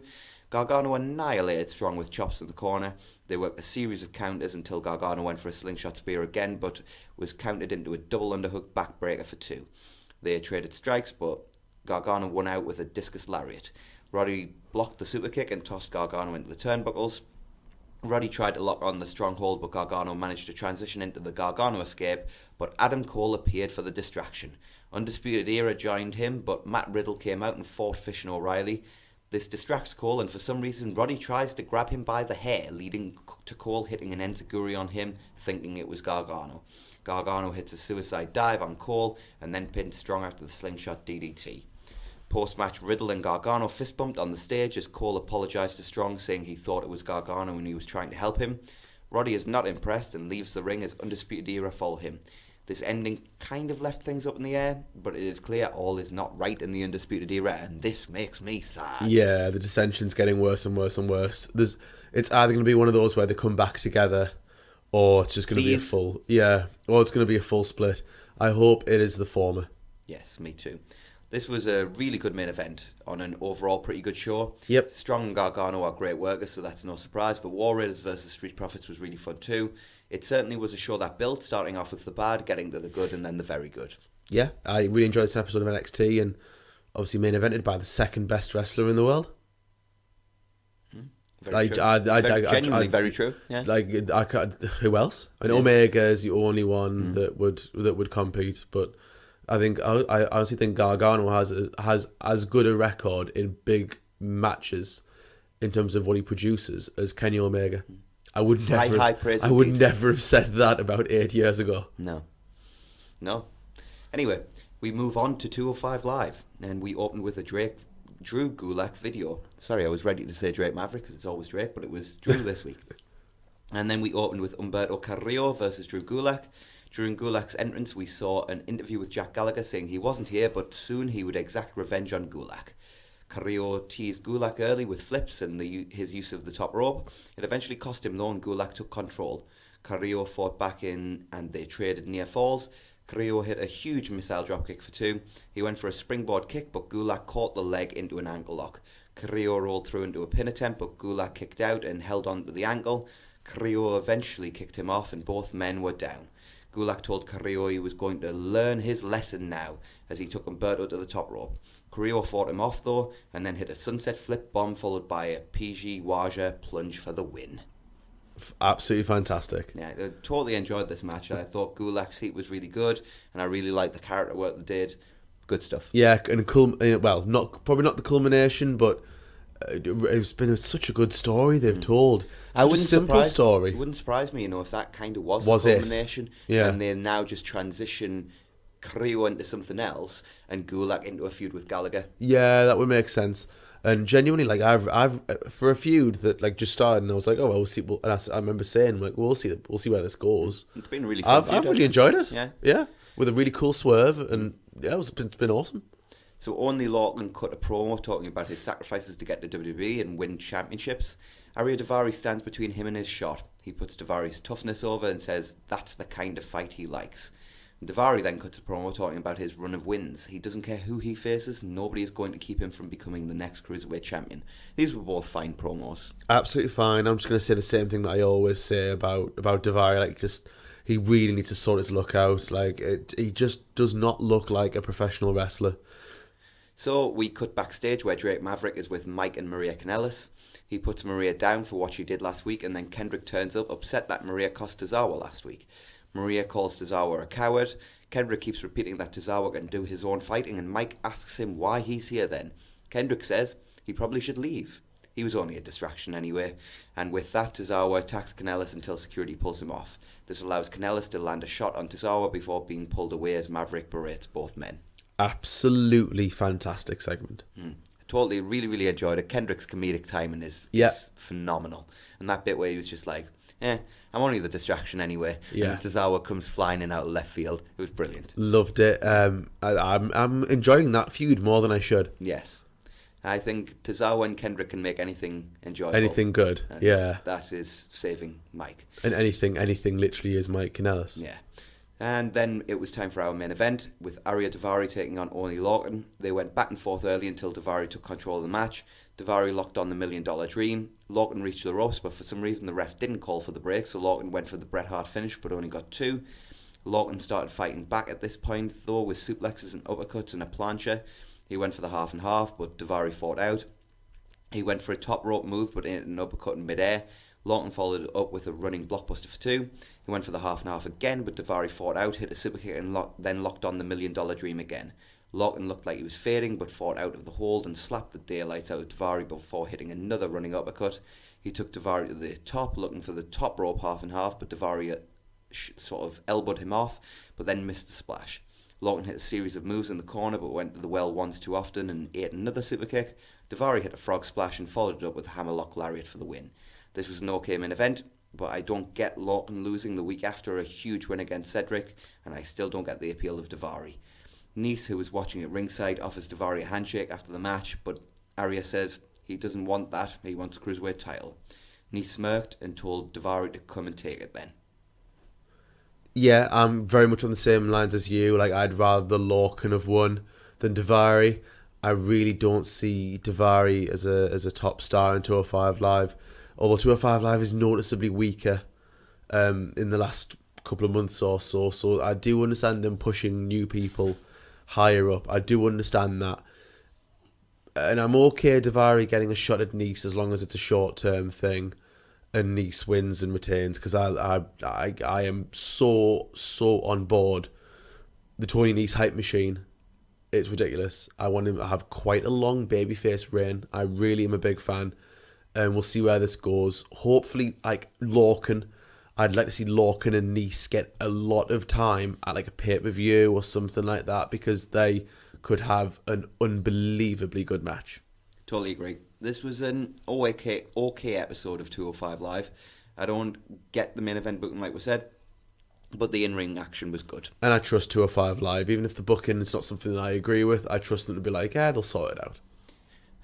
Speaker 2: Gargano annihilated Strong with chops in the corner. They worked a series of counters until Gargano went for a slingshot spear again, but was countered into a double underhook backbreaker for 2. They traded strikes, but Gargano won out with a discus lariat. Roddy blocked the super kick and tossed Gargano into the turnbuckles. Roddy tried to lock on the stronghold, but Gargano managed to transition into the Gargano escape, but Adam Cole appeared for the distraction. Undisputed Era joined him, but Matt Riddle came out and fought Fish and O'Reilly. This distracts Cole, and for some reason Roddy tries to grab him by the hair, leading to Cole hitting an enziguri on him, thinking it was Gargano. Gargano hits a suicide dive on Cole, and then pins Strong after the slingshot DDT. Post-match, Riddle and Gargano fist-bumped on the stage as Cole apologised to Strong, saying he thought it was Gargano and he was trying to help him. Roddy is not impressed and leaves the ring as Undisputed Era follow him. This ending kind of left things up in the air, but it is clear all is not right in the Undisputed Era, and this makes me sad.
Speaker 1: Yeah, the dissension's getting worse and worse and worse. It's either going to be one of those where they come back together, or it's just going to be a full... Yeah, or it's going to be a full split. I hope it is the former.
Speaker 2: Yes, me too. This was a really good main event on an overall pretty good show.
Speaker 1: Yep.
Speaker 2: Strong and Gargano are great workers, so that's no surprise, but War Raiders versus Street Profits was really fun too. It certainly was a show that built, starting off with the bad, getting to the good, and then the very good.
Speaker 1: Yeah, I really enjoyed this episode of NXT, and obviously main evented by the second best wrestler in the world.
Speaker 2: Very true. Genuinely very true. Yeah.
Speaker 1: Who else? I know Omega is the only one that would compete, but I honestly think Gargano has as good a record in big matches in terms of what he produces as Kenny Omega. I would never have said that about 8 years ago.
Speaker 2: No. Anyway, we move on to 205 Live, and we opened with a Drew Gulak video. Sorry, I was ready to say Drake Maverick because it's always Drake, but it was Drew this week. And then we opened with Humberto Carrillo versus Drew Gulak. During Gulak's entrance, we saw an interview with Jack Gallagher saying he wasn't here, but soon he would exact revenge on Gulak. Carrillo teased Gulak early with flips and his use of the top rope. It eventually cost him though, and Gulak took control. Carrillo fought back in and they traded near falls. Carrillo hit a huge missile dropkick for 2. He went for a springboard kick, but Gulak caught the leg into an ankle lock. Carrillo rolled through into a pin attempt, but Gulak kicked out and held on to the ankle. Carrillo eventually kicked him off and both men were down. Gulak told Carrillo he was going to learn his lesson now as he took Humberto to the top rope. Carrillo fought him off though and then hit a sunset flip bomb followed by a PG Waja plunge for the win.
Speaker 1: Absolutely fantastic.
Speaker 2: Yeah, I totally enjoyed this match. I thought Gulak's heat was really good and I really liked the character work they did. Good stuff.
Speaker 1: Yeah, and probably not the culmination, but it's been such a good story they've told. Such a simple story.
Speaker 2: It wouldn't surprise me, if that kind of was the culmination.
Speaker 1: Yeah.
Speaker 2: And they now just transition Carrillo into something else and Gulak into a feud with Gallagher.
Speaker 1: Yeah, that would make sense. And genuinely, I've for a feud that just started, and I was like, oh, we'll see. And I remember saying, we'll see where this goes.
Speaker 2: It's been really fun.
Speaker 1: I've really enjoyed it.
Speaker 2: Yeah,
Speaker 1: with a really cool swerve, and it's been awesome.
Speaker 2: So Only Lorcan cut a promo talking about his sacrifices to get to WWE and win championships. Arya Daivari stands between him and his shot. He puts Daivari's toughness over and says that's the kind of fight he likes. Daivari then cuts a promo talking about his run of wins. He doesn't care who he faces. Nobody is going to keep him from becoming the next Cruiserweight champion. These were both fine promos.
Speaker 1: Absolutely fine. I'm just going to say the same thing that I always say about Daivari. He really needs to sort his look out. He just does not look like a professional wrestler.
Speaker 2: So we cut backstage where Drake Maverick is with Mike and Maria Kanellis. He puts Maria down for what she did last week, and then Kendrick turns up, upset that Maria cost Tozawa last week. Maria calls Tozawa a coward. Kendrick keeps repeating that Tozawa can do his own fighting, and Mike asks him why he's here then. Kendrick says he probably should leave. He was only a distraction anyway. And with that, Tozawa attacks Kanellis until security pulls him off. This allows Kanellis to land a shot on Tozawa before being pulled away as Maverick berates both men. Absolutely
Speaker 1: fantastic segment.
Speaker 2: Totally, really, really enjoyed it. Kendrick's comedic timing is phenomenal. And that bit where he was just like, I'm only the distraction anyway.
Speaker 1: Yeah.
Speaker 2: And Tozawa comes flying in out of left field. It was brilliant.
Speaker 1: Loved it. I'm enjoying that feud more than I should.
Speaker 2: Yes. I think Tozawa and Kendrick can make anything enjoyable.
Speaker 1: Anything good,
Speaker 2: and that is saving Mike.
Speaker 1: And anything literally is Mike Kanellis.
Speaker 2: Yeah. And then it was time for our main event, with Arya Daivari taking on Oni Lorcan. They went back and forth early until Daivari took control of the match. Daivari locked on the $1 Million Dream. Lorcan reached the ropes, but for some reason the ref didn't call for the break, so Lorcan went for the Bret Hart finish, but only got 2. Lorcan started fighting back at this point, though, with suplexes and uppercuts and a plancha. He went for the half and half, but Daivari fought out. He went for a top rope move, but in an uppercut in midair. Lorcan followed it up with a running blockbuster for 2. He went for the half and half again, but Daivari fought out, hit a super kick, and then locked on the $1 Million Dream again. Lorcan looked like he was fading, but fought out of the hold and slapped the daylights out of Daivari before hitting another running uppercut. He took Daivari to the top, looking for the top rope half and half, but Daivari sort of elbowed him off, but then missed the splash. Lorcan hit a series of moves in the corner, but went to the well once too often and ate another super kick. Daivari hit a frog splash and followed it up with a hammerlock lariat for the win. This was an okay main event, but I don't get Lorcan losing the week after a huge win against Cedric, and I still don't get the appeal of Daivari. Nice, who was watching at ringside, offers Daivari a handshake after the match, but Arya says he doesn't want that, he wants a cruiserweight title. Nice smirked and told Daivari to come and take it then.
Speaker 1: Yeah, I'm very much on the same lines as you. Like, I'd rather Lorcan have won than Daivari. I really don't see Daivari as a top star in 205 Live. Although 205 Live is noticeably weaker in the last couple of months or so. So I do understand them pushing new people higher up. I do understand that. And I'm okay Daivari getting a shot at Nice as long as it's a short-term thing and Nice wins and retains, because I am so on board the Tony Nice hype machine. It's ridiculous. I want him to have quite a long babyface reign. I really am a big fan. And we'll see where this goes. Hopefully, like Lorcan, I'd like to see Lorcan and Nice get a lot of time at like a pay-per-view or something like that, because they could have an unbelievably good match.
Speaker 2: Totally agree. This was an okay episode of 205 Live. I don't get the main event booking like we said, but the in-ring action was good.
Speaker 1: And I trust 205 Live. Even if the booking is not something that I agree with, I trust them to be like, yeah, they'll sort it out.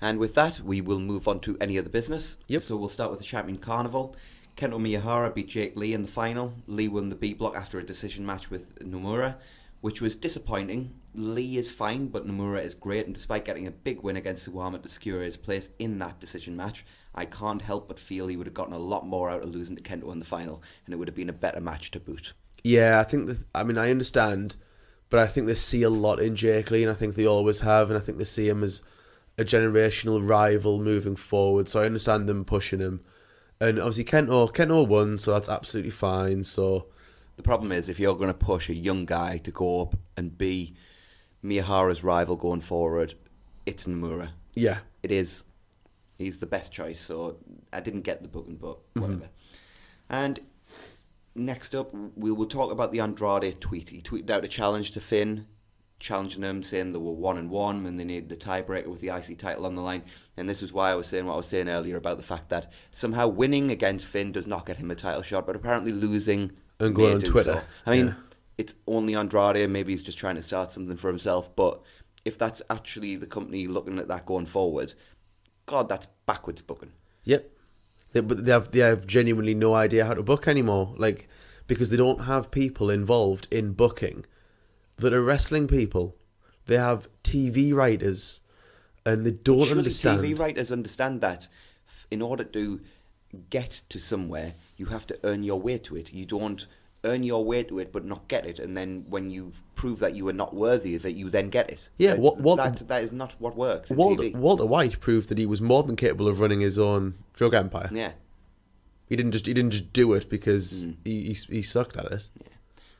Speaker 2: And with that, we will move on to any other business.
Speaker 1: Yep.
Speaker 2: So we'll start with the Champion Carnival. Kento Miyahara beat Jake Lee in the final. Lee won the B block after a decision match with Nomura, which was disappointing. Lee is fine, but Nomura is great, and despite getting a big win against Suwama to secure his place in that decision match, I can't help but feel he would have gotten a lot more out of losing to Kento in the final, and it would have been a better match to boot.
Speaker 1: Yeah, I think I understand, but I think they see a lot in Jake Lee, and I think they always have, and I think they see him as a generational rival moving forward, so I understand them pushing him. And obviously Kento won, so that's absolutely fine. So
Speaker 2: the problem is, if you're going to push a young guy to go up and be Miyahara's rival going forward, it's Nomura.
Speaker 1: Yeah.
Speaker 2: It is. He's the best choice, so I didn't get the booking, but whatever. Mm-hmm. And next up, we will talk about the Andrade tweet. He tweeted out a challenge to Finn, challenging him, saying they were 1-1 and they needed the tiebreaker with the IC title on the line. And this is why I was saying what I was saying earlier about the fact that somehow winning against Finn does not get him a title shot, but apparently losing
Speaker 1: and going on Twitter.
Speaker 2: So. I mean, It's only Andrade. Maybe he's just trying to start something for himself. But if that's actually the company looking at that going forward, God, that's backwards booking.
Speaker 1: Yep. But they have genuinely no idea how to book anymore. Like, because they don't have people involved in booking that are wrestling people. They have TV writers, and they don't understand.
Speaker 2: TV writers understand that in order to get to somewhere, you have to earn your way to it. You don't earn your way to it but not get it, and then when you prove that you are not worthy of it, you then get it.
Speaker 1: Yeah,
Speaker 2: that is not what works in TV.
Speaker 1: Walter White proved that he was more than capable of running his own drug empire.
Speaker 2: Yeah.
Speaker 1: He didn't just do it because he sucked at it.
Speaker 2: Yeah.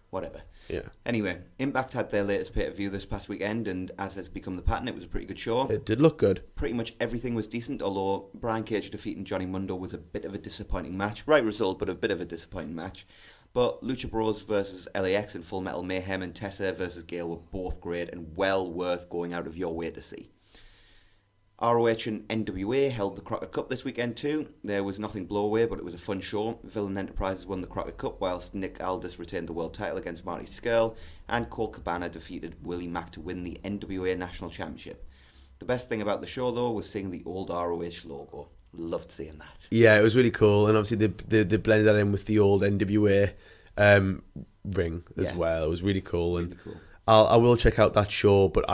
Speaker 2: Whatever.
Speaker 1: Yeah.
Speaker 2: Anyway, Impact had their latest pay-per-view this past weekend, and as has become the pattern, it was a pretty good show.
Speaker 1: It did look good.
Speaker 2: Pretty much everything was decent, although Brian Cage defeating Johnny Mundo was a bit of a disappointing match. Right result, but a bit of a disappointing match. But Lucha Bros versus LAX and Full Metal Mayhem and Tessa versus Gale were both great and well worth going out of your way to see. ROH and NWA held the Crockett Cup this weekend too. There was nothing blow away, but it was a fun show. Villain Enterprises won the Crockett Cup, whilst Nick Aldis retained the world title against Marty Scurll, and Colt Cabana defeated Willie Mack to win the NWA National Championship. The best thing about the show, though, was seeing the old ROH logo. Loved seeing that.
Speaker 1: Yeah, it was really cool, and obviously they blended that in with the old NWA ring as well. It was really cool, and
Speaker 2: Really cool.
Speaker 1: I will check out that show. But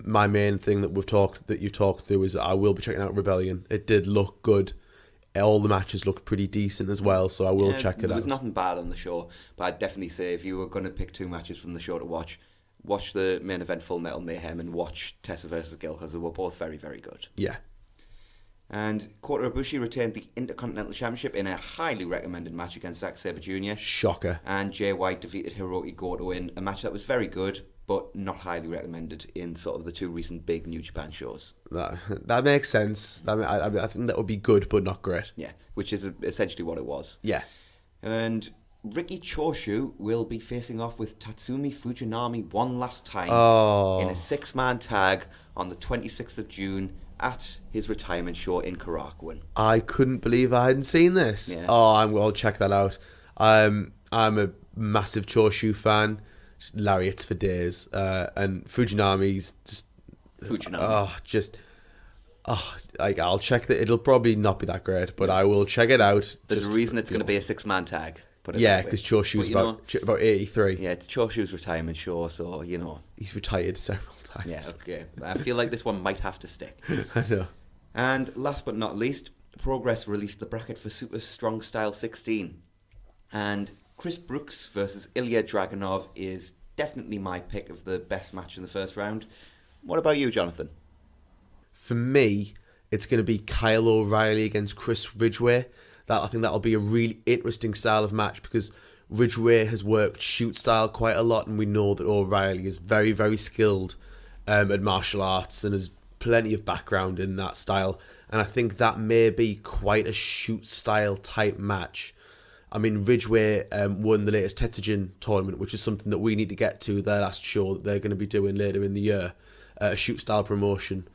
Speaker 1: my main thing that you talked through is I will be checking out Rebellion. It did look good. All the matches looked pretty decent as well, so I will check it out.
Speaker 2: There was nothing bad on the show, but I'd definitely say if you were going to pick 2 matches from the show to watch the main event Full Metal Mayhem and watch Tessa versus Gil, because they were both very, very good.
Speaker 1: Yeah.
Speaker 2: And Kota Ibushi retained the Intercontinental Championship in a highly recommended match against Zack Sabre Jr.
Speaker 1: Shocker.
Speaker 2: And Jay White defeated Hiroki Goto in a match that was very good, but not highly recommended in sort of the 2 recent big New Japan shows.
Speaker 1: That makes sense. I think that would be good, but not great.
Speaker 2: Yeah, which is essentially what it was.
Speaker 1: Yeah.
Speaker 2: And Riki Choshu will be facing off with Tatsumi Fujinami one last time in a 6-man tag on the 26th of June at his retirement show in Korakuen.
Speaker 1: I couldn't believe I hadn't seen this.
Speaker 2: Yeah.
Speaker 1: I'll check that out. I'm a massive Choshu fan. Lariats for days. And Fujinami's just...
Speaker 2: Fujinami.
Speaker 1: I'll check that. It'll probably not be that great, but I will check it out.
Speaker 2: There's a reason it's going to be a 6-man tag.
Speaker 1: Yeah, because Choshu's about 83.
Speaker 2: Yeah, it's Choshu's retirement show, so,
Speaker 1: He's retired several times.
Speaker 2: Yeah, okay. I feel like this one might have to stick.
Speaker 1: I know.
Speaker 2: And last but not least, Progress released the bracket for Super Strong Style 16. And Chris Brooks versus Ilya Dragunov is definitely my pick of the best match in the first round. What about you, Jonathan?
Speaker 1: For me, it's going to be Kyle O'Reilly against Chris Ridgway. I think that'll be a really interesting style of match because Ridgway has worked shoot style quite a lot, and we know that O'Reilly is very, very skilled at martial arts and has plenty of background in that style. And I think that may be quite a shoot style type match. I mean, Ridgway won the latest Tetsujin tournament, which is something that we need to get to, their last show that they're going to be doing later in the year. A shoot style promotion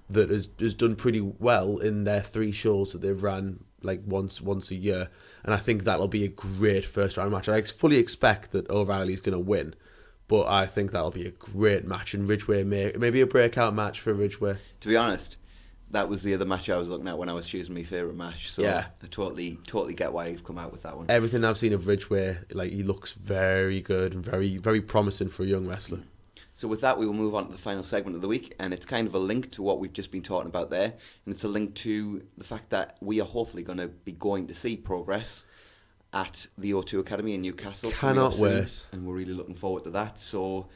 Speaker 1: that has done pretty well in their 3 shows that they've ran like once a year, and I think that'll be a great first round match. I fully expect that O'Reilly's going to win, but I think that'll be a great match, and Ridgway maybe a breakout match for Ridgway.
Speaker 2: To be honest, that was the other match I was looking at when I was choosing my favourite match, so
Speaker 1: yeah.
Speaker 2: I totally get why you've come out with that one.
Speaker 1: Everything I've seen of Ridgway, he looks very good and very, very promising for a young wrestler.
Speaker 2: So with that, we will move on to the final segment of the week, and it's kind of a link to what we've just been talking about there, and it's a link to the fact that we are hopefully going to be going to see Progress at the O2 Academy in Newcastle.
Speaker 1: Cannot wait.
Speaker 2: And we're really looking forward to that. So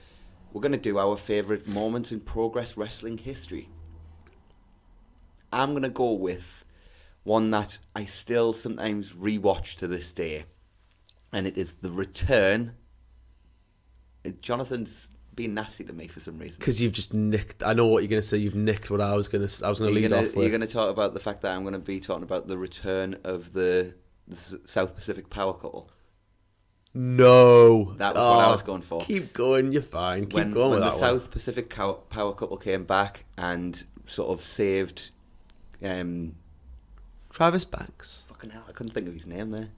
Speaker 2: we're going to do our favourite moments in Progress wrestling history. I'm going to go with one that I still sometimes rewatch to this day, and it is the return. Jonathan's being nasty to me for some reason.
Speaker 1: Because you've just nicked. I know what you're going to say. You've nicked what I was going to lead off with.
Speaker 2: You're going to talk about the fact that I'm going to be talking about the return of the South Pacific Power Couple.
Speaker 1: No,
Speaker 2: that was what I was going for.
Speaker 1: Keep going. You're fine. Keep going with
Speaker 2: when
Speaker 1: that
Speaker 2: the
Speaker 1: one.
Speaker 2: South Pacific Power Couple came back and sort of saved.
Speaker 1: Travis Banks.
Speaker 2: Fucking hell, I couldn't think of his name there.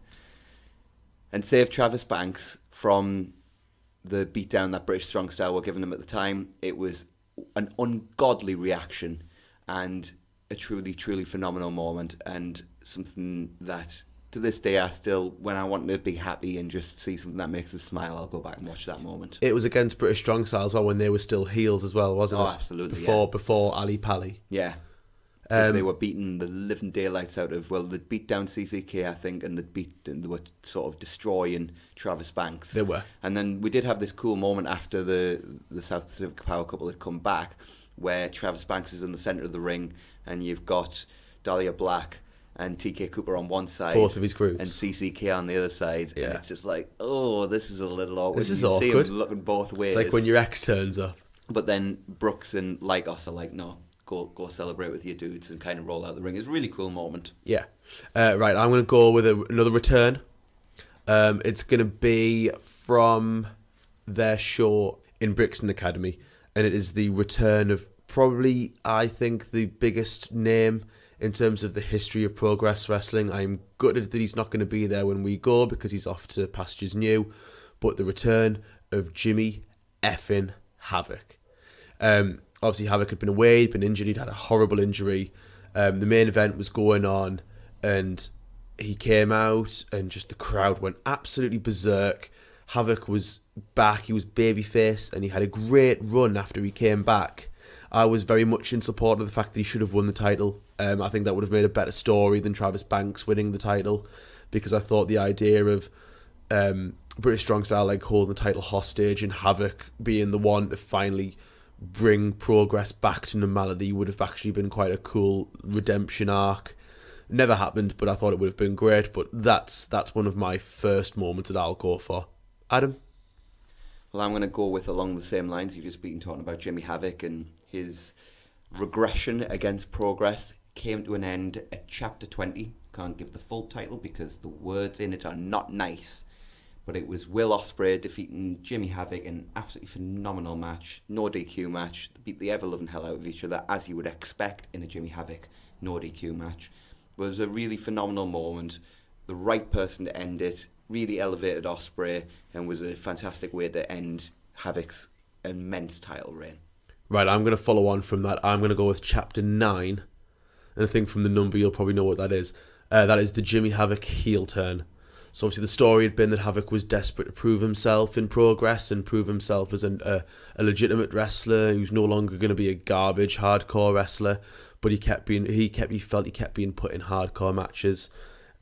Speaker 2: And saved Travis Banks from the beatdown that British Strong Style were giving him at the time. It was an ungodly reaction and a truly, truly phenomenal moment, and something that to this day I still, when I want to be happy and just see something that makes us smile, I'll go back and watch that moment.
Speaker 1: It was against British Strong Style as well when they were still heels as well, wasn't it?
Speaker 2: Oh, absolutely.
Speaker 1: Before Ali Pali.
Speaker 2: Yeah. They were beating the living daylights out of, they'd beat down CCK, I think, and they were sort of destroying Travis Banks.
Speaker 1: They were.
Speaker 2: And then we did have this cool moment after the South Pacific Power Couple had come back, where Travis Banks is in the centre of the ring, and you've got Dahlia Black and TK Cooper on one side.
Speaker 1: Both of his groups.
Speaker 2: And CCK on the other side.
Speaker 1: Yeah.
Speaker 2: And it's just like, oh, this is a little awkward.
Speaker 1: This is
Speaker 2: you
Speaker 1: awkward.
Speaker 2: See him looking both ways.
Speaker 1: It's like when your ex turns up.
Speaker 2: But then Brooks and Lykos are like, no. Go celebrate with your dudes and kind of roll out the ring. It's a really cool moment.
Speaker 1: Yeah. Right, I'm going to go with another return. It's going to be from their show in Brixton Academy, and it is the return of probably, I think, the biggest name in terms of the history of Progress Wrestling. I'm gutted that he's not going to be there when we go because he's off to pastures new, but the return of Jimmy effing Havoc. Obviously, Havoc had been away, he'd been injured, he'd had a horrible injury. The main event was going on, and he came out, and just the crowd went absolutely berserk. Havoc was back, he was babyface, and he had a great run after he came back. I was very much in support of the fact that he should have won the title. I think that would have made a better story than Travis Banks winning the title, because I thought the idea of British Strong Style like holding the title hostage and Havoc being the one to finally bring Progress back to normality would have actually been quite a cool redemption arc. Never happened, but I thought it would have been great. But that's one of my first moments that I'll go for. Adam?
Speaker 2: Well, I'm going to go with along the same lines. You've just been talking about Jimmy Havoc and his regression against Progress came to an end at Chapter 20. Can't give the full title because the words in it are not nice. But it was Will Ospreay defeating Jimmy Havoc in an absolutely phenomenal match. No DQ match. They beat the ever-loving hell out of each other, as you would expect in a Jimmy Havoc no DQ match. It was a really phenomenal moment. The right person to end it. Really elevated Ospreay and was a fantastic way to end Havoc's immense title reign.
Speaker 1: Right, I'm going to follow on from that. I'm going to go with Chapter 9. And I think from the number you'll probably know what that is. That is the Jimmy Havoc heel turn. So obviously the story had been that Havoc was desperate to prove himself in Progress and prove himself as a legitimate wrestler who's no longer going to be a garbage hardcore wrestler, but he felt he kept being put in hardcore matches,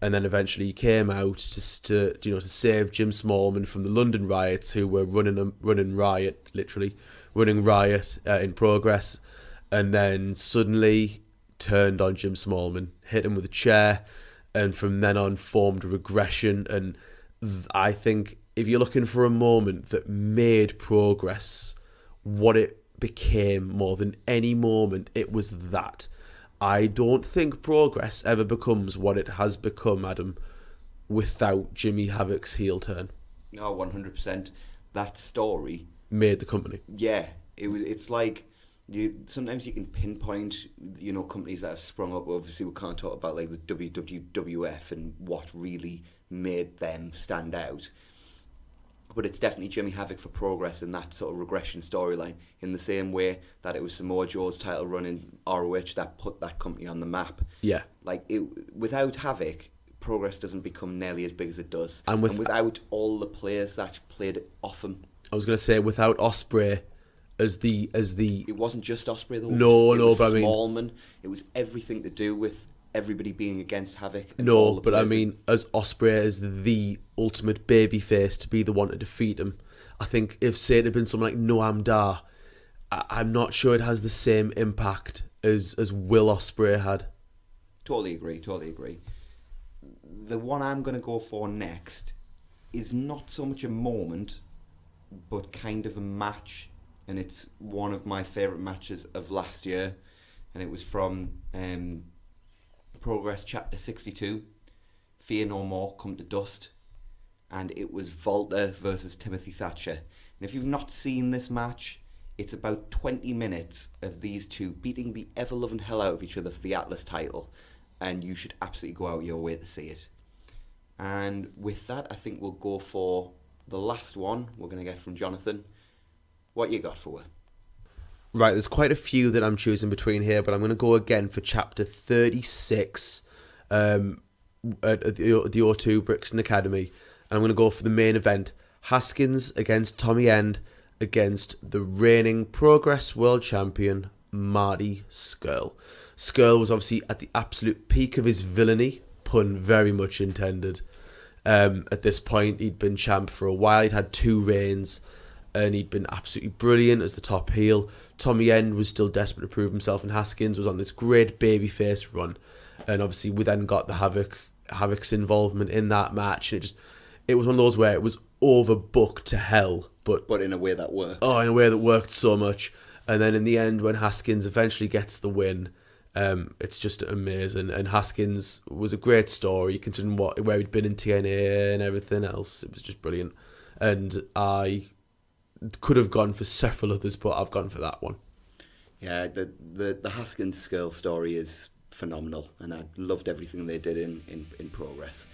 Speaker 1: and then eventually he came out to save Jim Smallman from the London riots, who were running riot in Progress, and then suddenly turned on Jim Smallman, hit him with a chair, and from then on formed a regression. And I think if you're looking for a moment that made Progress what it became more than any moment, it was that. I don't think Progress ever becomes what it has become, Adam, without Jimmy Havoc's heel turn.
Speaker 2: No, 100%. That story
Speaker 1: made the company.
Speaker 2: Yeah, it's like sometimes you can pinpoint, companies that have sprung up. Obviously, we can't talk about like the WWF and what really made them stand out. But it's definitely Jimmy Havoc for Progress in that sort of regression storyline, in the same way that it was Samoa Joe's title run in ROH that put that company on the map.
Speaker 1: Yeah.
Speaker 2: Without Havoc, Progress doesn't become nearly as big as it does. And without all the players that played off him.
Speaker 1: I was going to say, without Ospreay as the
Speaker 2: it wasn't just Ospreay though.
Speaker 1: But I mean,
Speaker 2: Smallman. It was everything to do with everybody being against Havoc.
Speaker 1: I mean, as Ospreay as the ultimate babyface to be the one to defeat him. I think if say it had been someone like Noam Dar, I'm not sure it has the same impact as Will Ospreay had.
Speaker 2: Totally agree. The one I'm going to go for next is not so much a moment, but kind of a match. And it's one of my favourite matches of last year. And it was from Progress Chapter 62. Fear No More, Come to Dust. And it was Volta versus Timothy Thatcher. And if you've not seen this match, it's about 20 minutes of these two beating the ever-loving hell out of each other for the Atlas title. And you should absolutely go out your way to see it. And with that, I think we'll go for the last one we're going to get from Jonathan. What you got for it?
Speaker 1: Right, there's quite a few that I'm choosing between here, but I'm going to go again for Chapter 36 at the O2 Brixton Academy. And I'm going to go for the main event. Haskins against Tommy End against the reigning Progress World Champion, Marty Scurll. Scurll was obviously at the absolute peak of his villainy, pun very much intended. At this point, he'd been champ for a while. He'd had 2 reigns, and he'd been absolutely brilliant as the top heel. Tommy End was still desperate to prove himself, and Haskins was on this great babyface run. And obviously, we then got the Havoc's involvement in that match. And it was one of those where it was overbooked to hell, but
Speaker 2: in a way that worked.
Speaker 1: Oh, in a way that worked so much. And then in the end, when Haskins eventually gets the win, it's just amazing. And Haskins was a great story, considering where he'd been in TNA and everything else. It was just brilliant. And I could have gone for several others, but I've gone for that one.
Speaker 2: Yeah, the Haskins Scurll story is phenomenal, and I loved everything they did in Progress.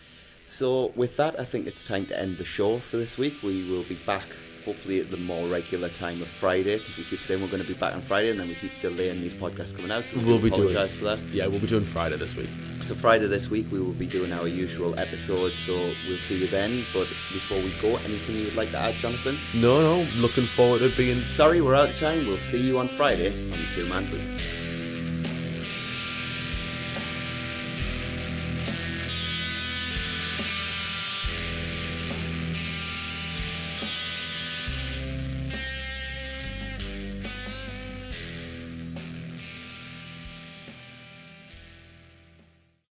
Speaker 2: So with that, I think it's time to end the show for this week. We will be back hopefully at the more regular time of Friday, because we keep saying we're going to be back on Friday and then we keep delaying these podcasts coming out, so we'll apologise for that.
Speaker 1: Yeah, we'll be doing Friday this week.
Speaker 2: So Friday this week we will be doing our usual episode, so we'll see you then. But before we go, anything you would like to add, Jonathan?
Speaker 1: No, looking forward to being...
Speaker 2: Sorry, we're out of time. We'll see you on Friday on the Two Man Booth.